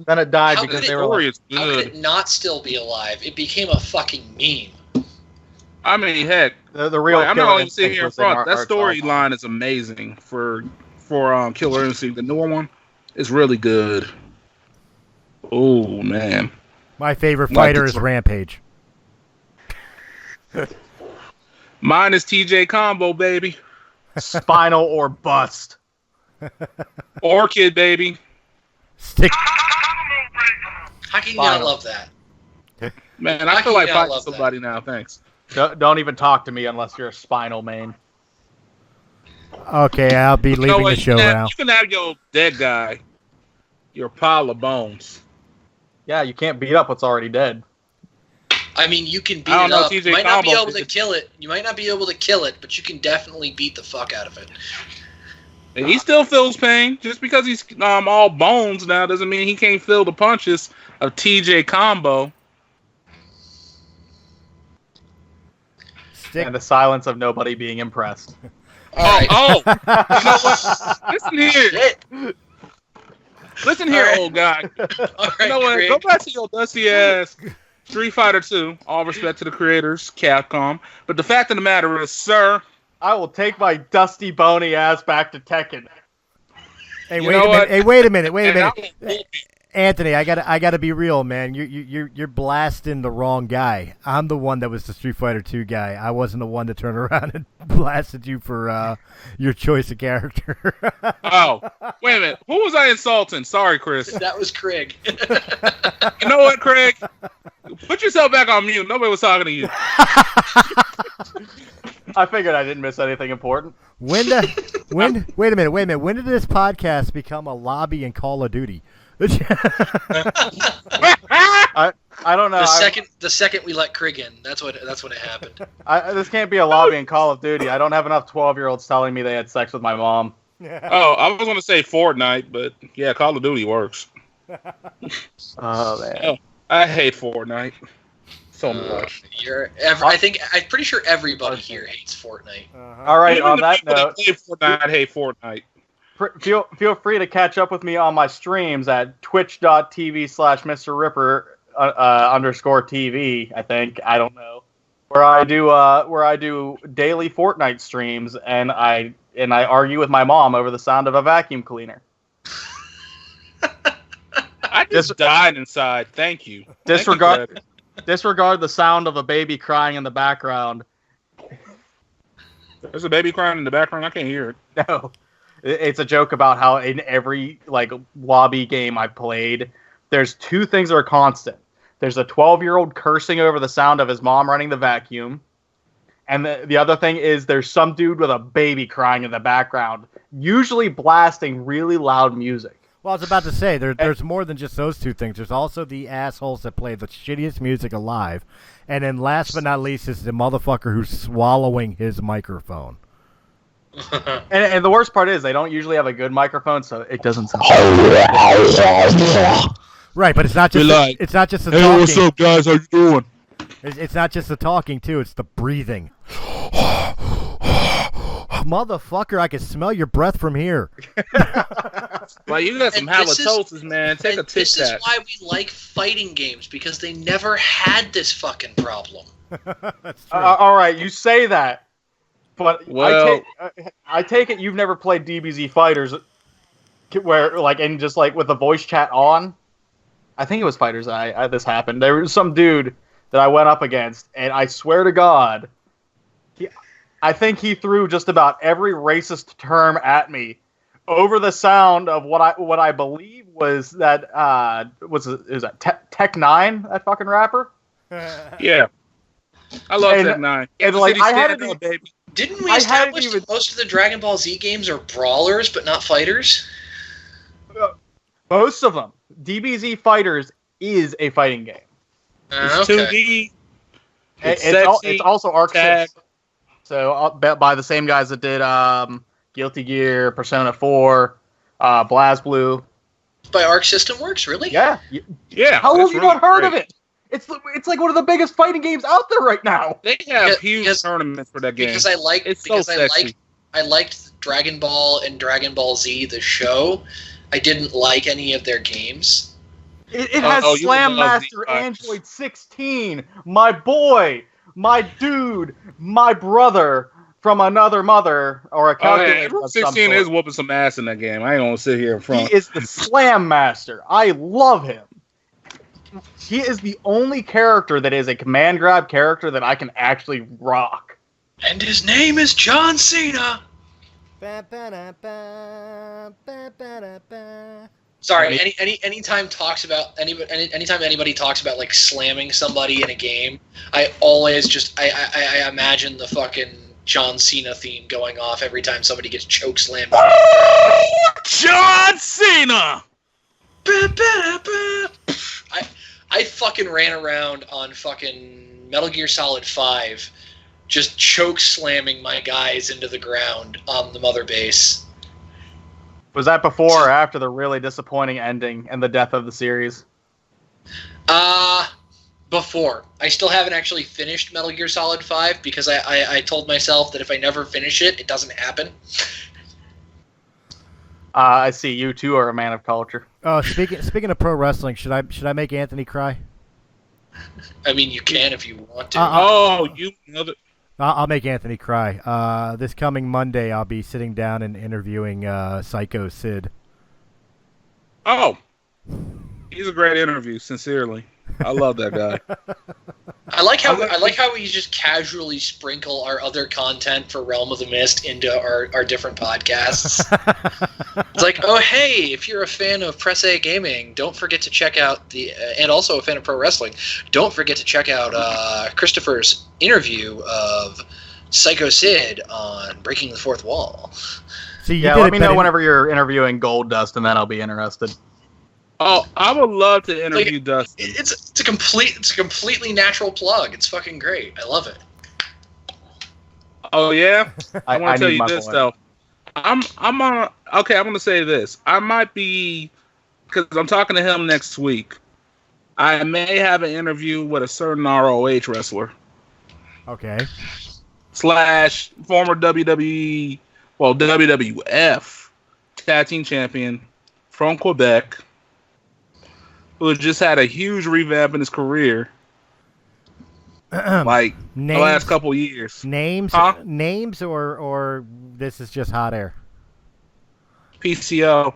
Speaker 3: then it died because they were like,
Speaker 2: how could it not still be alive? It became a fucking meme.
Speaker 4: I mean, heck,
Speaker 3: the real.
Speaker 4: I'm not even sitting here in front. That storyline is amazing for Killer Instinct. The newer one is really good. Oh man,
Speaker 1: my favorite fighter is Rampage.
Speaker 4: Mine is TJ Combo, baby.
Speaker 3: Spinal or bust.
Speaker 4: Orchid, baby.
Speaker 1: Stick.
Speaker 2: How can you not love that?
Speaker 4: Man, I feel like fighting somebody now. Thanks.
Speaker 3: Don't even talk to me unless you're a Spinal main.
Speaker 1: Okay, I'll be leaving the show now.
Speaker 4: You can have your dead guy, your pile of bones.
Speaker 3: Yeah, you can't beat up what's already dead.
Speaker 2: I mean, you can beat it up. You might not be able to kill it. You might not be able to kill it, but you can definitely beat the fuck out of it.
Speaker 4: He still feels pain. Just because he's all bones now doesn't mean he can't feel the punches of TJ Combo.
Speaker 3: And the silence of nobody being impressed.
Speaker 4: Oh, you know what? Listen here. Listen here, old guy. You know what?
Speaker 2: Craig.
Speaker 4: Go back to your dusty ass Street Fighter 2. All respect to the creators, Capcom. But the fact of the matter is, sir,
Speaker 3: I will take my dusty bony ass back to Tekken.
Speaker 1: Hey,
Speaker 4: You know what?
Speaker 1: wait a minute.
Speaker 4: and I will-
Speaker 1: Anthony, I gotta be real, man. You're blasting the wrong guy. I'm the one that was the Street Fighter 2 guy. I wasn't the one that turned around and blasted you for your choice of character.
Speaker 4: Oh, wait a minute. Who was I insulting? Sorry, Chris.
Speaker 2: That was Craig.
Speaker 4: You know what, Craig? Put yourself back on mute. Nobody was talking to you.
Speaker 3: I figured I didn't miss anything important.
Speaker 1: Wait a minute. When did this podcast become a lobby in Call of Duty?
Speaker 3: I don't know.
Speaker 2: The second we let Craig in, that's when it happened.
Speaker 3: This can't be a lobby in Call of Duty. I don't have enough 12-year-olds telling me they had sex with my mom.
Speaker 4: Oh, I was going to say Fortnite, but yeah, Call of Duty works.
Speaker 3: Oh man.
Speaker 4: Oh, I hate Fortnite so much.
Speaker 2: I'm pretty sure everybody here hates Fortnite.
Speaker 3: All right.
Speaker 4: Even
Speaker 3: On
Speaker 4: the
Speaker 3: that
Speaker 4: people
Speaker 3: note,
Speaker 4: that play Fortnite hate Fortnite.
Speaker 3: feel free to catch up with me on my streams at twitch.tv/Mr. Ripper _TV. I don't know, where I do daily Fortnite streams, and I argue with my mom over the sound of a vacuum cleaner.
Speaker 4: I just died inside. Thank you.
Speaker 3: Disregard the sound of a baby crying in the background.
Speaker 4: There's a baby crying in the background. I can't hear it.
Speaker 3: No. It's a joke about how in every lobby game I played, there's two things that are constant. There's a 12-year-old cursing over the sound of his mom running the vacuum, and the other thing is there's some dude with a baby crying in the background, usually blasting really loud music.
Speaker 1: Well, I was about to say, there's more than just those two things. There's also the assholes that play the shittiest music alive, and then last but not least is the motherfucker who's swallowing his microphone.
Speaker 3: And the worst part is they don't usually have a good microphone, so it doesn't sound.
Speaker 1: Right, but it's not just it's not just the
Speaker 4: Hey,
Speaker 1: talking.
Speaker 4: what's up, guys? How you doing?
Speaker 1: It's not just the talking too. It's the breathing. Motherfucker, I can smell your breath from here.
Speaker 4: Well, you got some
Speaker 2: And this is-
Speaker 4: halitosis, man. Take a tic
Speaker 2: This is
Speaker 4: tac.
Speaker 2: why we like fighting games, because they never had this fucking problem.
Speaker 1: That's true.
Speaker 3: All right, you say that, but
Speaker 4: Well-
Speaker 3: I take it you've never played DBZ Fighters, where and just with the voice chat on. I think it was Fighters. This happened. There was some dude that I went up against, and I swear to God, I think he threw just about every racist term at me over the sound of what I believe was that is that Tech 9, that fucking rapper.
Speaker 4: Yeah. I love
Speaker 3: And-
Speaker 4: Tech 9.
Speaker 3: and,
Speaker 4: City
Speaker 3: I had
Speaker 4: stand
Speaker 3: to
Speaker 4: up, baby.
Speaker 2: Didn't we
Speaker 3: I hadn't
Speaker 2: establish
Speaker 3: even-
Speaker 2: that most of the Dragon Ball Z games are brawlers but not fighters?
Speaker 3: Most of them. DBZ Fighters is a fighting game.
Speaker 4: It's
Speaker 2: Okay.
Speaker 4: 2D. It's
Speaker 3: It's also Arc
Speaker 4: tag.
Speaker 3: 6. So by the same guys that did Guilty Gear, Persona 4, BlazBlue.
Speaker 2: By Arc System Works, really?
Speaker 3: Yeah.
Speaker 4: Yeah.
Speaker 3: How
Speaker 4: it's
Speaker 3: have you
Speaker 4: really
Speaker 3: not heard
Speaker 4: great.
Speaker 3: of it? It's like one of the biggest fighting games out there right now.
Speaker 4: They have
Speaker 2: Because-
Speaker 4: huge tournaments for that game.
Speaker 2: Because I
Speaker 4: sexy.
Speaker 2: liked Dragon Ball and Dragon Ball Z the show. I didn't like any of their games.
Speaker 3: It has
Speaker 4: you
Speaker 3: Slam
Speaker 4: love
Speaker 3: Master
Speaker 4: these
Speaker 3: Android 16, my boy, my dude, my brother from another mother, or a
Speaker 4: Oh, yeah,
Speaker 3: calculator
Speaker 4: Android
Speaker 3: of some
Speaker 4: 16
Speaker 3: sort.
Speaker 4: is whooping some ass in that game. I ain't gonna sit here in front.
Speaker 3: He is the Slam Master. I love him. He is the only character that is a command grab character that I can actually rock.
Speaker 2: And his name is John Cena. Sorry, anytime anybody talks about like slamming somebody in a game, I always I imagine the fucking John Cena theme going off every time somebody gets choke slammed.
Speaker 4: John Cena!
Speaker 2: I fucking ran around on fucking Metal Gear Solid 5 just choke slamming my guys into the ground on the mother base.
Speaker 3: Was that before or after the really disappointing ending and the death of the series?
Speaker 2: Before. I still haven't actually finished Metal Gear Solid 5 because I told myself that if I never finish it, it doesn't happen.
Speaker 3: I see you two are a man of culture.
Speaker 1: Speaking of pro wrestling, should I make Anthony cry?
Speaker 2: I mean, you can if you want to.
Speaker 4: You mother.
Speaker 1: I'll make Anthony cry. This coming Monday, I'll be sitting down and interviewing Psycho Sid.
Speaker 4: Oh, he's a great interview. Sincerely, I love that guy.
Speaker 2: I like how we just casually sprinkle our other content for Realm of the Mist into our different podcasts. It's like, oh hey, if you're a fan of Press A Gaming, don't forget to check out and also a fan of pro wrestling, don't forget to check out Christopher's interview of Psycho Sid on Breaking the Fourth Wall.
Speaker 1: See,
Speaker 3: let me know whenever you're interviewing Gold Dust, and then I'll be interested.
Speaker 4: Oh, I would love to interview Dustin.
Speaker 2: It's a completely natural plug. It's fucking great. I love it.
Speaker 4: Oh yeah, I want to tell you this
Speaker 3: point.
Speaker 4: though. I'm gonna say this. I might be, because I'm talking to him next week. I may have an interview with a certain ROH wrestler.
Speaker 1: Okay.
Speaker 4: / former WWE, WWF tag team champion from Quebec, who has just had a huge revamp in his career, the last couple years.
Speaker 1: Names, or this is just hot air.
Speaker 4: PCO.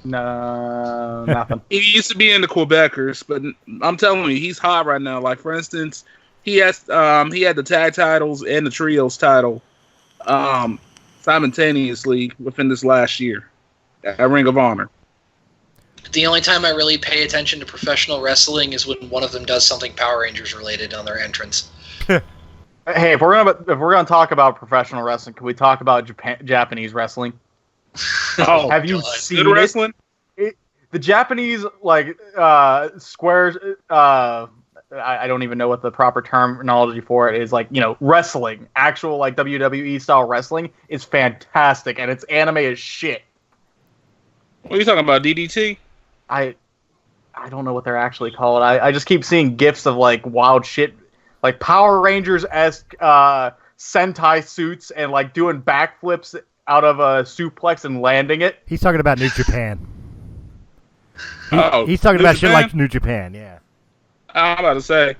Speaker 3: No, nothing.
Speaker 4: He used to be in the Quebecers, but I'm telling you, he's hot right now. Like, for instance, he had the tag titles and the trios title simultaneously within this last year at Ring of Honor.
Speaker 2: The only time I really pay attention to professional wrestling is when one of them does something Power Rangers related on their entrance.
Speaker 3: Hey, if we're gonna talk about professional wrestling, can we talk about Japanese wrestling?
Speaker 4: Oh,
Speaker 3: have you seen
Speaker 4: good wrestling?
Speaker 3: The Japanese squares. I don't even know what the proper terminology for it is. Wrestling, actual WWE style wrestling is fantastic, and it's anime as shit.
Speaker 4: What are you talking about, DDT?
Speaker 3: I don't know what they're actually called. I just keep seeing gifs of wild shit, like Power Rangers-esque Sentai suits and doing backflips out of a suplex and landing it.
Speaker 1: He's talking about New Japan. He's talking
Speaker 4: New
Speaker 1: about
Speaker 4: Japan?
Speaker 1: shit like New Japan, yeah.
Speaker 4: I'm about to say,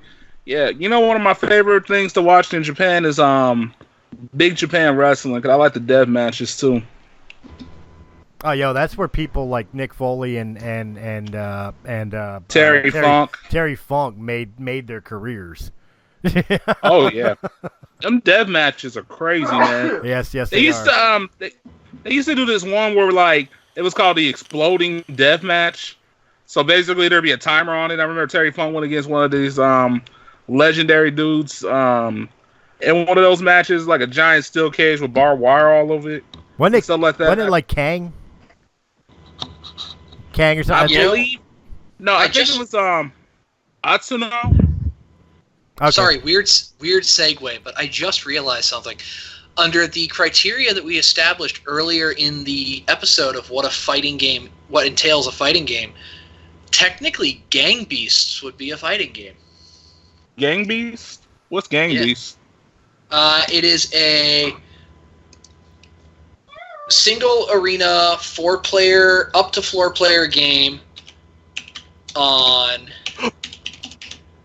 Speaker 4: yeah. One of my favorite things to watch in Japan is Big Japan Wrestling, because I like the death matches too.
Speaker 1: Oh, yo, that's where people like Nick Foley and
Speaker 4: Terry
Speaker 1: Funk made their careers.
Speaker 4: Oh yeah, them death matches are crazy, man.
Speaker 1: Yes,
Speaker 4: they used to they used to do this one where it was called the Exploding Death Match. So basically, there'd be a timer on it. I remember Terry Funk went against one of these legendary dudes. In one of those matches, like a giant steel cage with barbed wire all over it. Stuff like that.
Speaker 1: Wasn't it like Kang? Kang or something?
Speaker 4: I believe. No, I think it was Atsuno.
Speaker 1: Okay.
Speaker 2: Sorry, weird segue, but I just realized something. Under the criteria that we established earlier in the episode of what entails a fighting game, technically Gang Beasts would be a fighting game.
Speaker 4: Gang Beast? What's Gang Beast?
Speaker 2: It is a single arena 4-player up to 4-player game on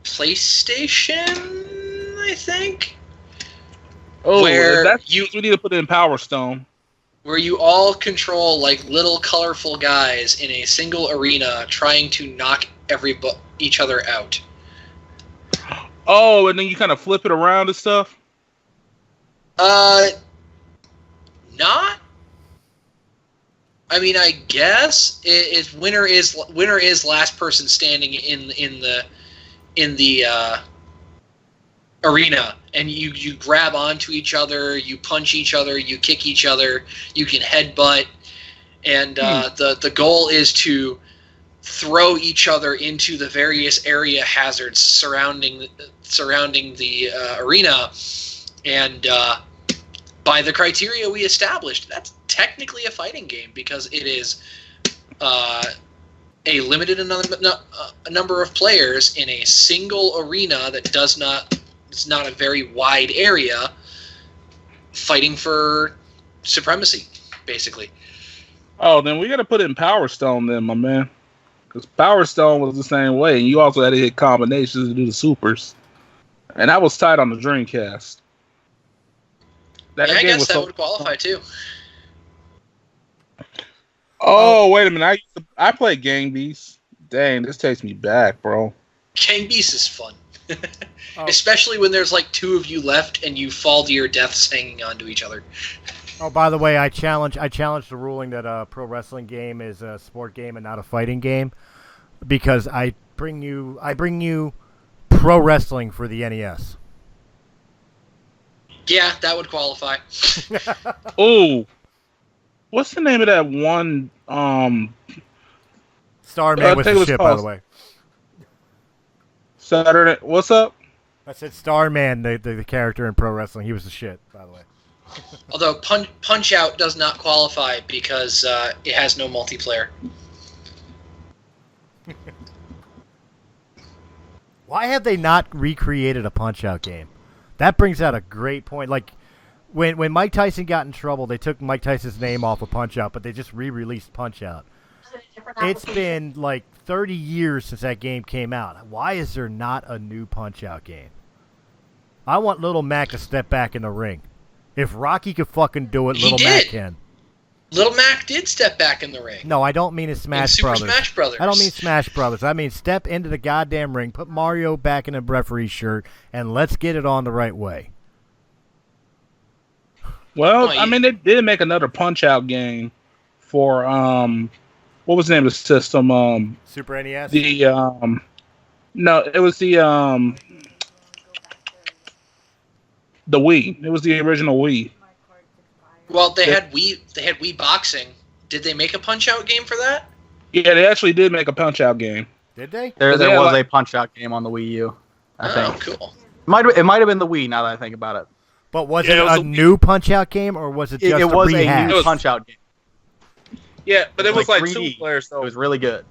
Speaker 2: PlayStation, I think.
Speaker 4: Oh,
Speaker 2: where
Speaker 4: we need to put it in Power Stone.
Speaker 2: Where you all control little colorful guys in a single arena trying to knock each other out.
Speaker 4: Oh, and then you kind of flip it around and stuff?
Speaker 2: Not. I mean, I guess it's winner is last person standing in the arena, and you grab onto each other, you punch each other, you kick each other, you can headbutt, and the goal is to throw each other into the various area hazards surrounding the arena, and by the criteria we established, that's technically a fighting game because it is a limited number of players in a single arena that it's not a very wide area, fighting for supremacy, basically.
Speaker 4: Oh, then we got to put in Power Stone then, my man. Because Power Stone was the same way, and you also had to hit combinations to do the supers. And that was tight on the Dreamcast.
Speaker 2: I guess that would qualify too.
Speaker 4: Oh, wait a minute. I played Gang Beasts. Dang, this takes me back, bro.
Speaker 2: Gang Beasts is fun. Especially when there's like two of you left and you fall to your deaths hanging onto each other.
Speaker 1: Oh, by the way, I challenge the ruling that a pro wrestling game is a sport game and not a fighting game, because I bring you pro wrestling for the NES.
Speaker 2: Yeah, that would qualify.
Speaker 4: Oh, what's the name of that one?
Speaker 1: Starman was the shit, by the way.
Speaker 4: Saturday. What's up?
Speaker 1: I said Starman, the character in pro wrestling. He was the shit, by the way.
Speaker 2: Although Punch Out does not qualify because it has no multiplayer.
Speaker 1: Why have they not recreated a Punch Out game? That brings out a great point. Like, when Mike Tyson got in trouble, they took Mike Tyson's name off of Punch Out, but they just re-released Punch Out. It's been like 30 years since that game came out. Why is there not a new Punch Out game? I want Little Mac to step back in the ring. If Rocky could fucking do it, Little Mac can.
Speaker 2: Little Mac did step back in the ring.
Speaker 1: No, I don't mean in Smash Brothers.
Speaker 2: Smash Brothers.
Speaker 1: I don't mean Smash Brothers. I mean step into the goddamn ring, put Mario back in a referee's shirt, and let's get it on the right way.
Speaker 4: Well, I mean, they did make another Punch-Out game for, what was the name of the system?
Speaker 1: Super NES?
Speaker 4: No, it was the Wii. It was the original Wii.
Speaker 2: Well, they had Wii Boxing. Did they make a Punch-Out game for that?
Speaker 4: Yeah, they actually did make a Punch-Out game.
Speaker 1: Did they?
Speaker 3: There was a Punch-Out game on the Wii U, I think.
Speaker 2: Cool.
Speaker 3: It might have been the Wii, now that I think about it.
Speaker 1: But was it a new Punch-Out game, or was it just
Speaker 3: it was
Speaker 1: rehash?
Speaker 3: a new Punch-Out game.
Speaker 4: Yeah, but it was like
Speaker 3: 3D.
Speaker 4: 2 players, though.
Speaker 3: It was really good.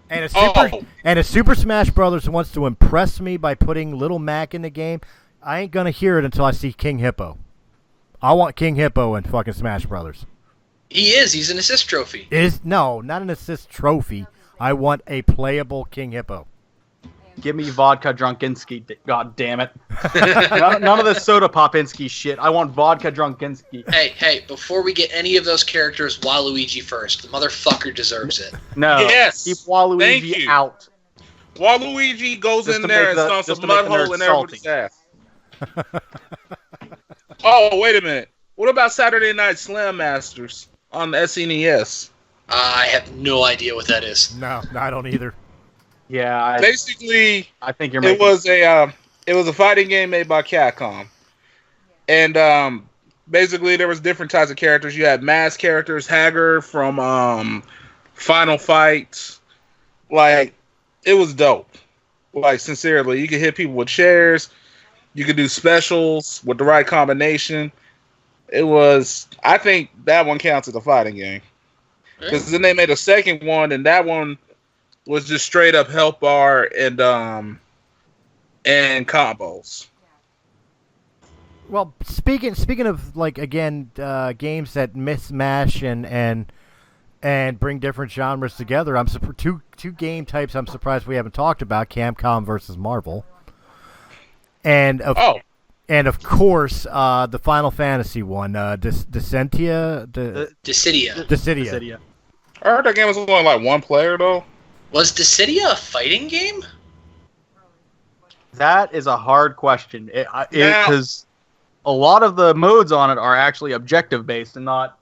Speaker 1: And if Super Smash Brothers wants to impress me by putting Little Mac in the game, I ain't gonna hear it until I see King Hippo. I want King Hippo in fucking Smash Brothers.
Speaker 2: He is. He's an assist trophy.
Speaker 1: No, not an assist trophy. I want a playable King Hippo.
Speaker 3: Give me vodka Drunkinski, god damn it. none of this soda popinski shit. I want vodka Drunkinski.
Speaker 2: Hey, before we get any of those characters, Waluigi first. The motherfucker deserves it.
Speaker 3: No,
Speaker 4: yes,
Speaker 3: keep Waluigi out.
Speaker 4: Waluigi goes in there and stomps a mud hole in everybody's ass. Oh, wait a minute. What about Saturday Night Slam Masters on the SNES?
Speaker 2: I have no idea what that is.
Speaker 1: No, I don't either.
Speaker 3: Yeah,
Speaker 4: basically,
Speaker 3: I think you're.
Speaker 4: It was a fighting game made by Capcom, and basically there was different types of characters. You had mass characters, Hager from Final Fight. Like, it was dope. Like, sincerely, you could hit people with chairs. You could do specials with the right combination. It was. I think that one counts as a fighting game. Because then they made a second one, and that one was just straight up health bar and combos.
Speaker 1: Well, speaking of, like, again, games that mismatch and bring different genres together, two game types I'm surprised we haven't talked about: Capcom versus Marvel, and of course the Final Fantasy one, Dissidia.
Speaker 4: I heard that game was only like one player though.
Speaker 2: Was Dissidia a fighting game?
Speaker 3: That is a hard question. Because a lot of the modes on it are actually objective based and not.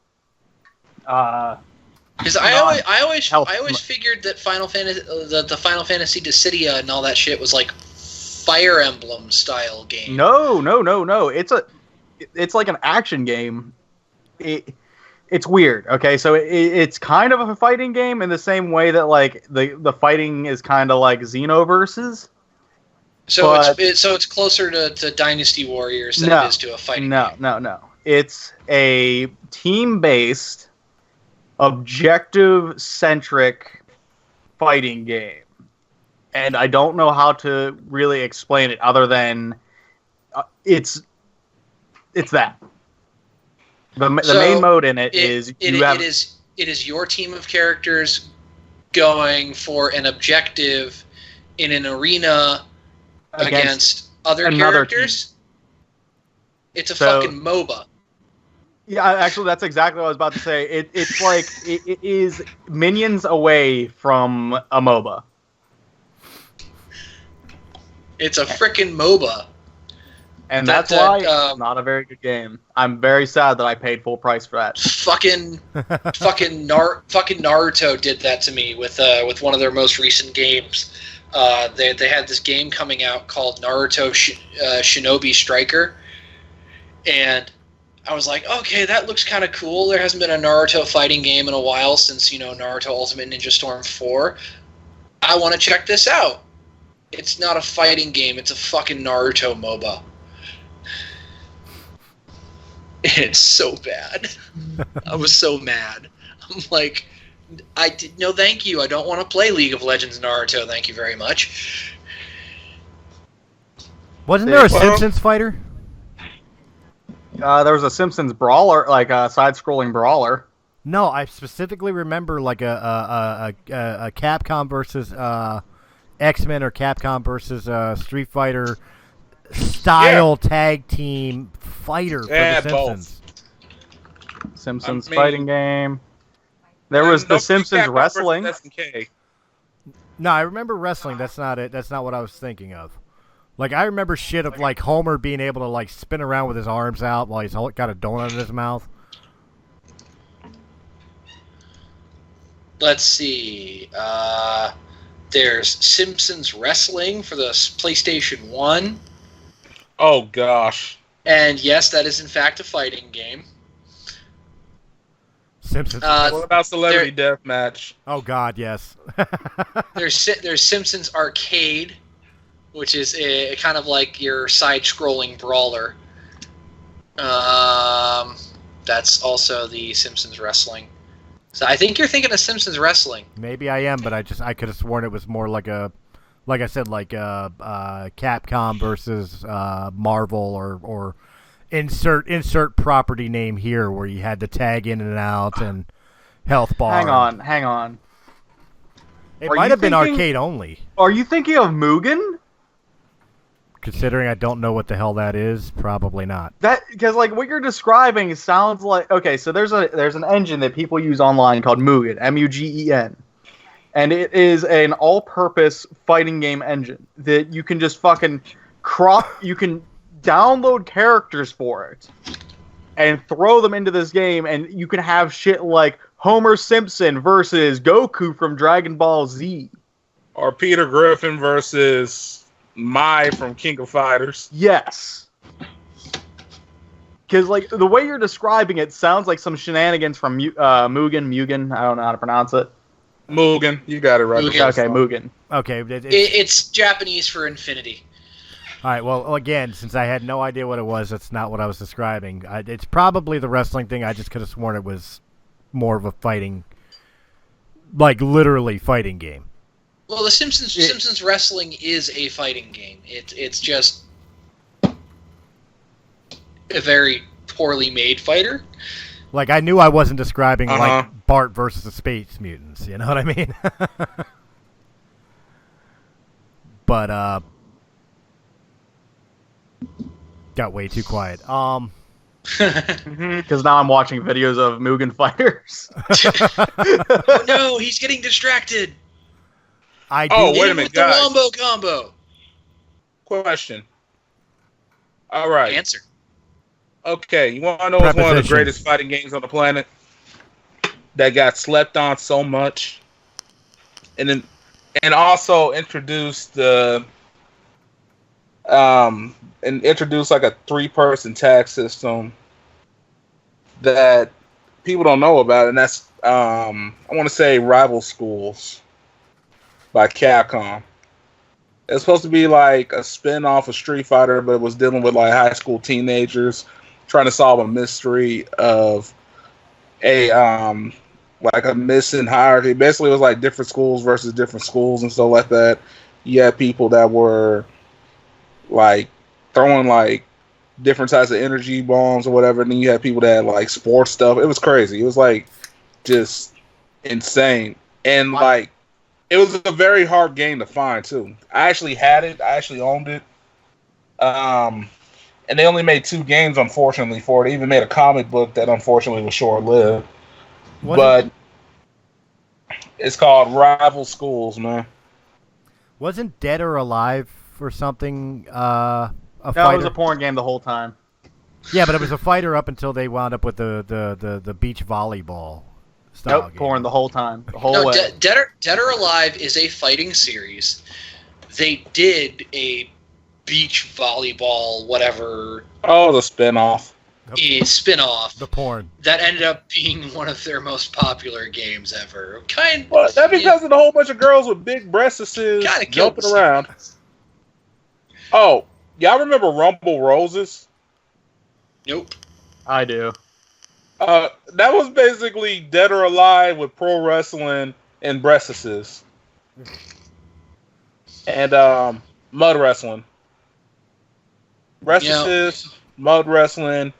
Speaker 2: Because I always figured that Final Fantasy, the Final Fantasy Dissidia and all that shit was like Fire Emblem style game.
Speaker 3: No. It's like an action game. It's weird. Okay, so it's kind of a fighting game in the same way that like the fighting is kind of like Xenoverses.
Speaker 2: So it's closer to Dynasty Warriors than it is to a fighting game.
Speaker 3: No. It's a team-based, objective-centric fighting game. And I don't know how to really explain it other than it's that. The main mode in it is
Speaker 2: your team of characters going for an objective in an arena against other characters.
Speaker 3: Team.
Speaker 2: It's a fucking MOBA.
Speaker 3: Yeah, actually, that's exactly what I was about to say. It's like it is minions away from a MOBA.
Speaker 2: It's a frickin' MOBA.
Speaker 3: And that's why it's not a very good game. I'm very sad that I paid full price for that.
Speaker 2: Fucking Naruto did that to me with one of their most recent games. They had this game coming out called Naruto Shinobi Striker, and I was like, okay, that looks kind of cool. There hasn't been a Naruto fighting game in a while since Naruto Ultimate Ninja Storm 4. I want to check this out. It's not a fighting game. It's a fucking Naruto MOBA. It's so bad. I was so mad. I'm like, no, thank you. I don't want to play League of Legends Naruto. Thank you very much.
Speaker 1: Wasn't there a Simpsons fighter?
Speaker 3: There was a Simpsons brawler, like a side-scrolling brawler.
Speaker 1: No, I specifically remember like a Capcom versus X-Men or Capcom versus Street Fighter style tag team fighter for the Simpsons.
Speaker 3: Simpsons fighting game. There was the Simpsons wrestling.
Speaker 1: No, I remember wrestling. That's not it. That's not what I was thinking of. Like, I remember shit of like Homer being able to like spin around with his arms out while he's got a donut in his mouth.
Speaker 2: Let's see. There's Simpsons Wrestling for the PlayStation 1.
Speaker 4: Oh, gosh.
Speaker 2: And yes, that is in fact a fighting game.
Speaker 1: Simpsons.
Speaker 4: What about Celebrity Deathmatch?
Speaker 1: Oh, God, yes.
Speaker 2: There's Simpsons Arcade, which is a kind of like your side-scrolling brawler. That's also the Simpsons Wrestling. So I think you're thinking of Simpsons Wrestling.
Speaker 1: Maybe I am, but I could have sworn it was more like like I said, like Capcom versus Marvel or insert property name here, where you had to tag in and out and health bar.
Speaker 3: Hang on.
Speaker 1: It might have been arcade only.
Speaker 3: Are you thinking of Mugen?
Speaker 1: Considering I don't know what the hell that is, probably not.
Speaker 3: That because like what you're describing sounds like so there's an engine that people use online called Mugen, Mugen, and it is an all-purpose fighting game engine that you can just fucking you can download characters for it and throw them into this game, and you can have shit like Homer Simpson versus Goku from Dragon Ball Z,
Speaker 4: or Peter Griffin versus Mai from King of Fighters.
Speaker 3: Yes. Because, like, the way you're describing it sounds like some shenanigans from Mugen. I don't know how to pronounce it.
Speaker 4: Mugen. You got it right.
Speaker 2: Mugen.
Speaker 3: Okay, Mugen.
Speaker 1: Okay.
Speaker 2: It's Japanese for infinity.
Speaker 1: All right, well, again, since I had no idea what it was, that's not what I was describing. It's probably the wrestling thing. I just could have sworn it was more of a fighting, like, literally fighting game.
Speaker 2: Well, the Simpsons Wrestling is a fighting game. It's just a very poorly made fighter.
Speaker 1: Like, I knew I wasn't describing, like, Bart versus the Space Mutants, you know what I mean? But, got way too quiet.
Speaker 3: Because now I'm watching videos of Mugen fighters.
Speaker 2: Oh, no, he's getting distracted.
Speaker 4: Wait a minute,
Speaker 2: with
Speaker 4: guys.
Speaker 2: The wombo combo.
Speaker 4: Question. All right.
Speaker 2: Answer.
Speaker 4: Okay, you want to know what's one of the greatest fighting games on the planet that got slept on so much, and also introduced like a 3-person tag system that people don't know about, and that's I want to say Rival Schools by Capcom. It's supposed to be like a spin-off of Street Fighter, but it was dealing with like high school teenagers trying to solve a mystery of a like a missing hierarchy. Basically, it was like different schools versus different schools and stuff like that. You had people that were like throwing like different types of energy bombs or whatever, and then you had people that had like sports stuff. It was crazy. It was like just insane, and like it was a very hard game to find too. I actually had it. I actually owned it. And they only made 2 games, unfortunately, for it. They even made a comic book that unfortunately was short-lived. But it's called Rival Schools, man.
Speaker 1: Wasn't Dead or Alive or something a
Speaker 3: No,
Speaker 1: fighter?
Speaker 3: it was a porn game the whole time.
Speaker 1: Yeah, but it was a fighter up until they wound up with the beach volleyball style
Speaker 3: Nope,
Speaker 1: game.
Speaker 3: porn the whole time. The whole way.
Speaker 2: Dead or Alive is a fighting series. They did a beach volleyball, whatever.
Speaker 4: Oh, the spinoff.
Speaker 2: A spin-off
Speaker 1: The porn.
Speaker 2: that ended up being one of their most popular games ever.
Speaker 4: Well, that's because of the whole bunch of girls with big breasts jumping around. Oh, y'all remember Rumble Roses?
Speaker 2: Nope.
Speaker 3: I do.
Speaker 4: That was basically Dead or Alive with pro wrestling and breasts. And mud wrestling. Breasts, mud wrestling,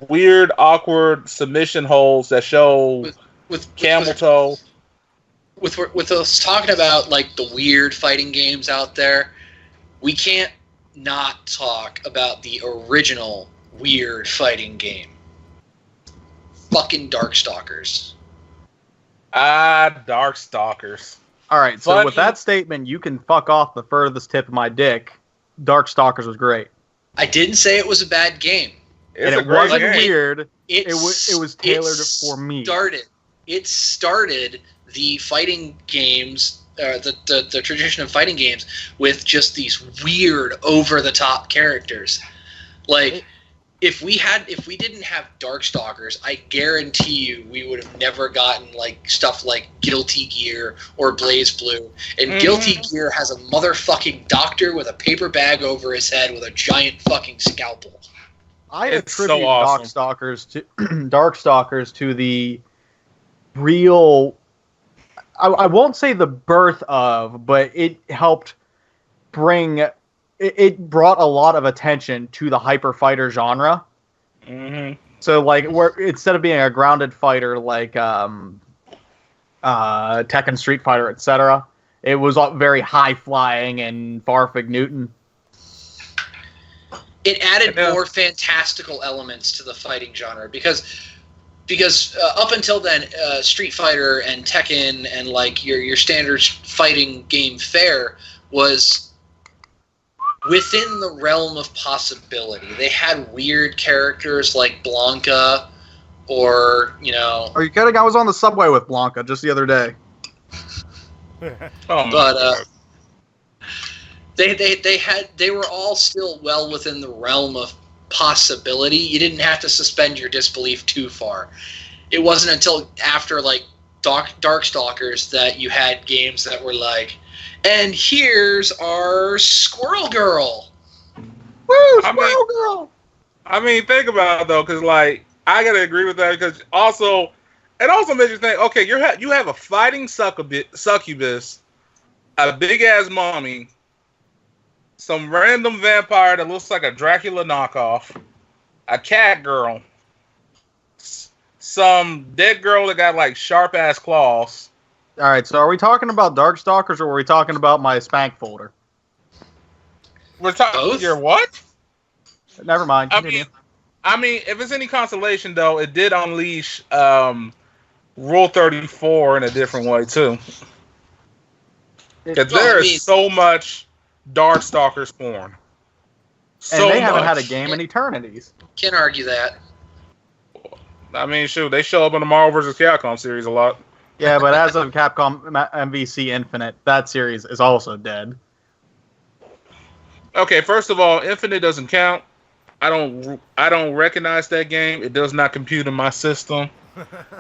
Speaker 4: weird, awkward submission holds that show
Speaker 2: with
Speaker 4: camel toe.
Speaker 2: With us talking about like the weird fighting games out there, we can't not talk about the original weird fighting game. Fucking Darkstalkers.
Speaker 4: Darkstalkers.
Speaker 3: All right, so
Speaker 4: Funny.
Speaker 3: with that statement, you can fuck off the furthest tip of my dick. Darkstalkers was great.
Speaker 2: I didn't say it was a bad game.
Speaker 4: It's
Speaker 3: And
Speaker 4: a
Speaker 3: it
Speaker 4: great
Speaker 3: wasn't
Speaker 4: game.
Speaker 3: weird. It was tailored for me.
Speaker 2: It started the fighting games, the tradition of fighting games with just these weird, over the top characters. Like if we didn't have Darkstalkers, I guarantee you we would have never gotten like stuff like Guilty Gear or Blaze Blue. And Guilty Gear has a motherfucking doctor with a paper bag over his head with a giant fucking scalpel.
Speaker 3: I
Speaker 4: It's
Speaker 3: attribute
Speaker 4: so awesome.
Speaker 3: Darkstalkers to the real. I won't say the birth of, but it helped bring. It brought a lot of attention to the hyper fighter genre.
Speaker 4: Mm-hmm.
Speaker 3: So, like, instead of being a grounded fighter like Tekken, Street Fighter, etc., it was all very high flying and Farfig Newton.
Speaker 2: It added more fantastical elements to the fighting genre because up until then, Street Fighter and Tekken and like your standard fighting game fare was within the realm of possibility. They had weird characters like Blanca, or
Speaker 3: Are you kidding? I was on the subway with Blanca just the other day.
Speaker 2: but they were all still well within the realm of possibility. You didn't have to suspend your disbelief too far. It wasn't until after like Darkstalkers that you had games that were like, and here's our Squirrel Girl.
Speaker 3: Woo, Squirrel Girl!
Speaker 4: I mean, think about it though, because like I gotta agree with that because it also makes you think. Okay, you have a fighting succubus, a big ass mommy, some random vampire that looks like a Dracula knockoff, a cat girl, some dead girl that got like sharp ass claws.
Speaker 3: All right, so are we talking about Darkstalkers or are we talking about my spank folder?
Speaker 4: We're talking
Speaker 2: Both?
Speaker 4: your what?
Speaker 3: Never mind.
Speaker 4: I
Speaker 3: Continue.
Speaker 4: mean, if it's any consolation, though, it did unleash Rule 34 in a different way too. Because there is so much Darkstalkers porn.
Speaker 3: And they haven't had a game in eternities.
Speaker 2: Can't argue that.
Speaker 4: I mean, shoot, they show up in the Marvel vs. Capcom series a lot.
Speaker 3: Yeah, but as of Capcom MVC Infinite, that series is also dead.
Speaker 4: Okay, first of all, Infinite doesn't count. I don't recognize that game. It does not compute in my system.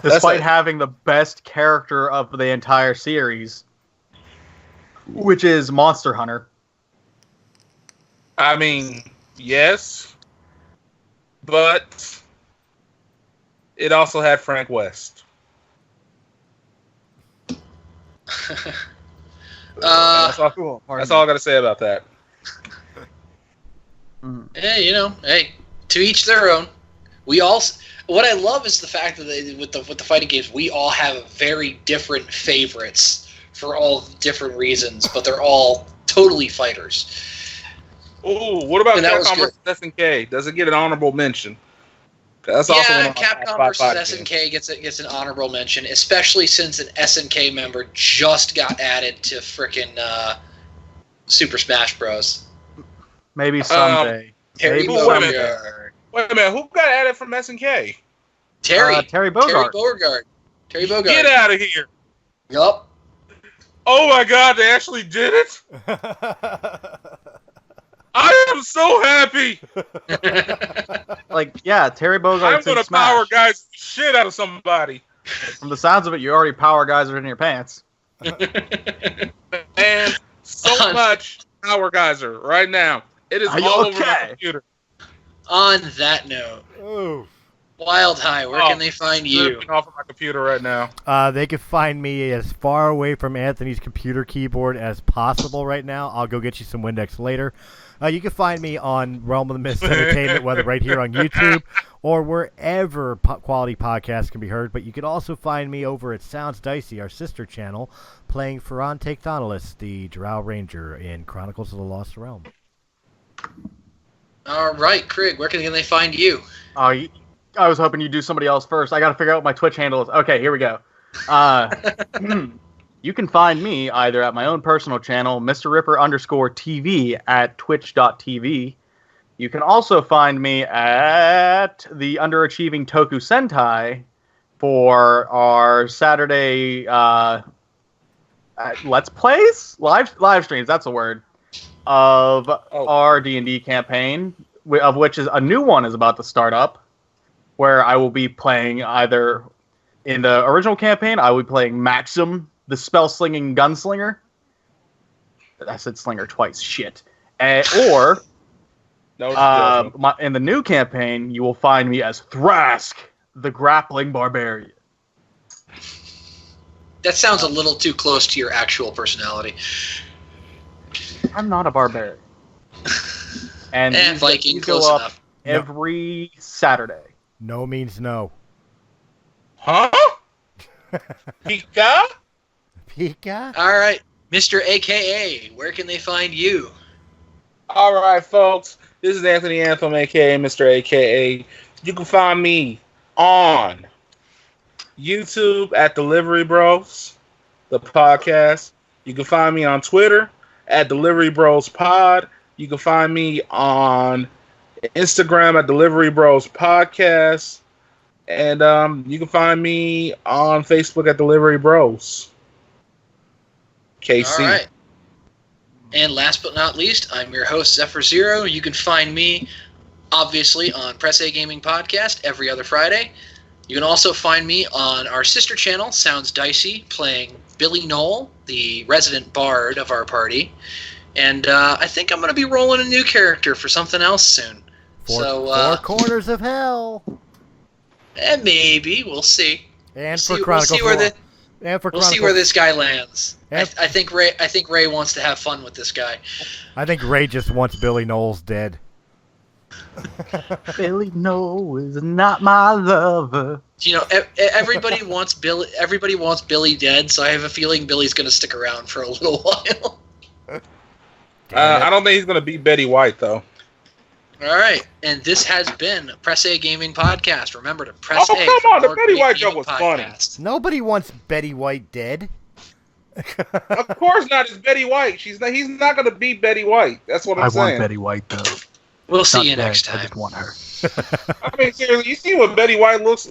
Speaker 3: Despite having the best character of the entire series, which is Monster Hunter.
Speaker 4: I mean, yes. but it also had Frank West. That's all I got to say about that.
Speaker 2: Hey, to each their own. What I love is the fact that with the fighting games, we all have very different favorites for all different reasons, but they're all totally fighters.
Speaker 4: Oh, what about Capcom vs. SNK? Does it get an honorable mention? That's also one of my
Speaker 2: Capcom vs. SNK gets an honorable mention, especially since an SNK member just got added to frickin' Super Smash Bros.
Speaker 3: Maybe someday.
Speaker 2: Terry Bogard.
Speaker 4: Wait a minute, who got added from SNK?
Speaker 2: Terry
Speaker 3: Bogard.
Speaker 2: Terry Bogard.
Speaker 4: Get out of here.
Speaker 2: Yup.
Speaker 4: Oh my god, they actually did it? I am so happy.
Speaker 3: Terry Bogard.
Speaker 4: I'm going to power guys shit out of somebody.
Speaker 3: From the sounds of it, you already power guys are in your pants.
Speaker 4: And so much power geyser right now. It is all over my computer.
Speaker 2: On that note, Wild High, where can they find you?
Speaker 4: Off of my computer right now.
Speaker 1: They can find me as far away from Anthony's computer keyboard as possible right now. I'll go get you some Windex later. You can find me on Realm of the Mist Entertainment, whether right here on YouTube or wherever quality podcasts can be heard. But you can also find me over at Sounds Dicey, our sister channel, playing Ferrante Thonalis, the Drow Ranger in Chronicles of the Lost Realm.
Speaker 2: All right, Craig, where can they find you?
Speaker 3: I was hoping you'd do somebody else first. I got to figure out what my Twitch handle is. Okay, here we go. You can find me either at my own personal channel, Mr. Ripper _TV at twitch.tv. You can also find me at the underachieving Toku Sentai for our Saturday Let's Plays? Live streams, that's the word, of our D&D campaign, of which is a new one is about to start up, where I will be playing either in the original campaign, I will be playing Maxim, the spell-slinging gunslinger. I said slinger twice. Shit. Or in the new campaign, you will find me as Thrask, the grappling barbarian.
Speaker 2: That sounds a little too close to your actual personality.
Speaker 3: I'm not a barbarian. And
Speaker 2: Viking,
Speaker 3: these
Speaker 2: close
Speaker 3: go up
Speaker 2: enough.
Speaker 3: every Saturday.
Speaker 1: No means no.
Speaker 4: Huh? Pika?
Speaker 1: Pika?
Speaker 2: All right, Mr. AKA, where can they find you?
Speaker 4: All right, folks. This is Anthony Anthem, a.k.a. Mr. AKA. You can find me on YouTube at Delivery Bros, the podcast. You can find me on Twitter at Delivery Bros Pod. You can find me on Instagram at Delivery Bros Podcast. And you can find me on Facebook at Delivery Bros. KC.
Speaker 2: All right. And last but not least, I'm your host, Zephyr Zero. You can find me, obviously, on Press A Gaming Podcast every other Friday. You can also find me on our sister channel, Sounds Dicey, playing Billy Knoll, the resident bard of our party. And I think I'm going to be rolling a new character for something else soon.
Speaker 1: Four Corners of Hell.
Speaker 2: Maybe. We'll see.
Speaker 1: And for Chronicles
Speaker 2: We'll see where this guy lands. I think Ray wants to have fun with this guy.
Speaker 1: I think Ray just wants Billy Knowles dead.
Speaker 3: Billy Knowles is not my lover.
Speaker 2: You know, everybody wants Billy. Everybody wants Billy dead, so I have a feeling Billy's going to stick around for a little while.
Speaker 4: I don't think he's going to beat Betty White, though.
Speaker 2: All right, and this has been Press A Gaming Podcast. Remember to press A.
Speaker 4: Oh, come on, the Betty White joke was funny.
Speaker 1: Nobody wants Betty White dead.
Speaker 4: Of course not. It's Betty White. He's not going to beat Betty White. That's what I'm saying.
Speaker 3: I want Betty White, though.
Speaker 2: We'll see you next time.
Speaker 3: I just want her.
Speaker 4: I mean, seriously, you see what Betty White looks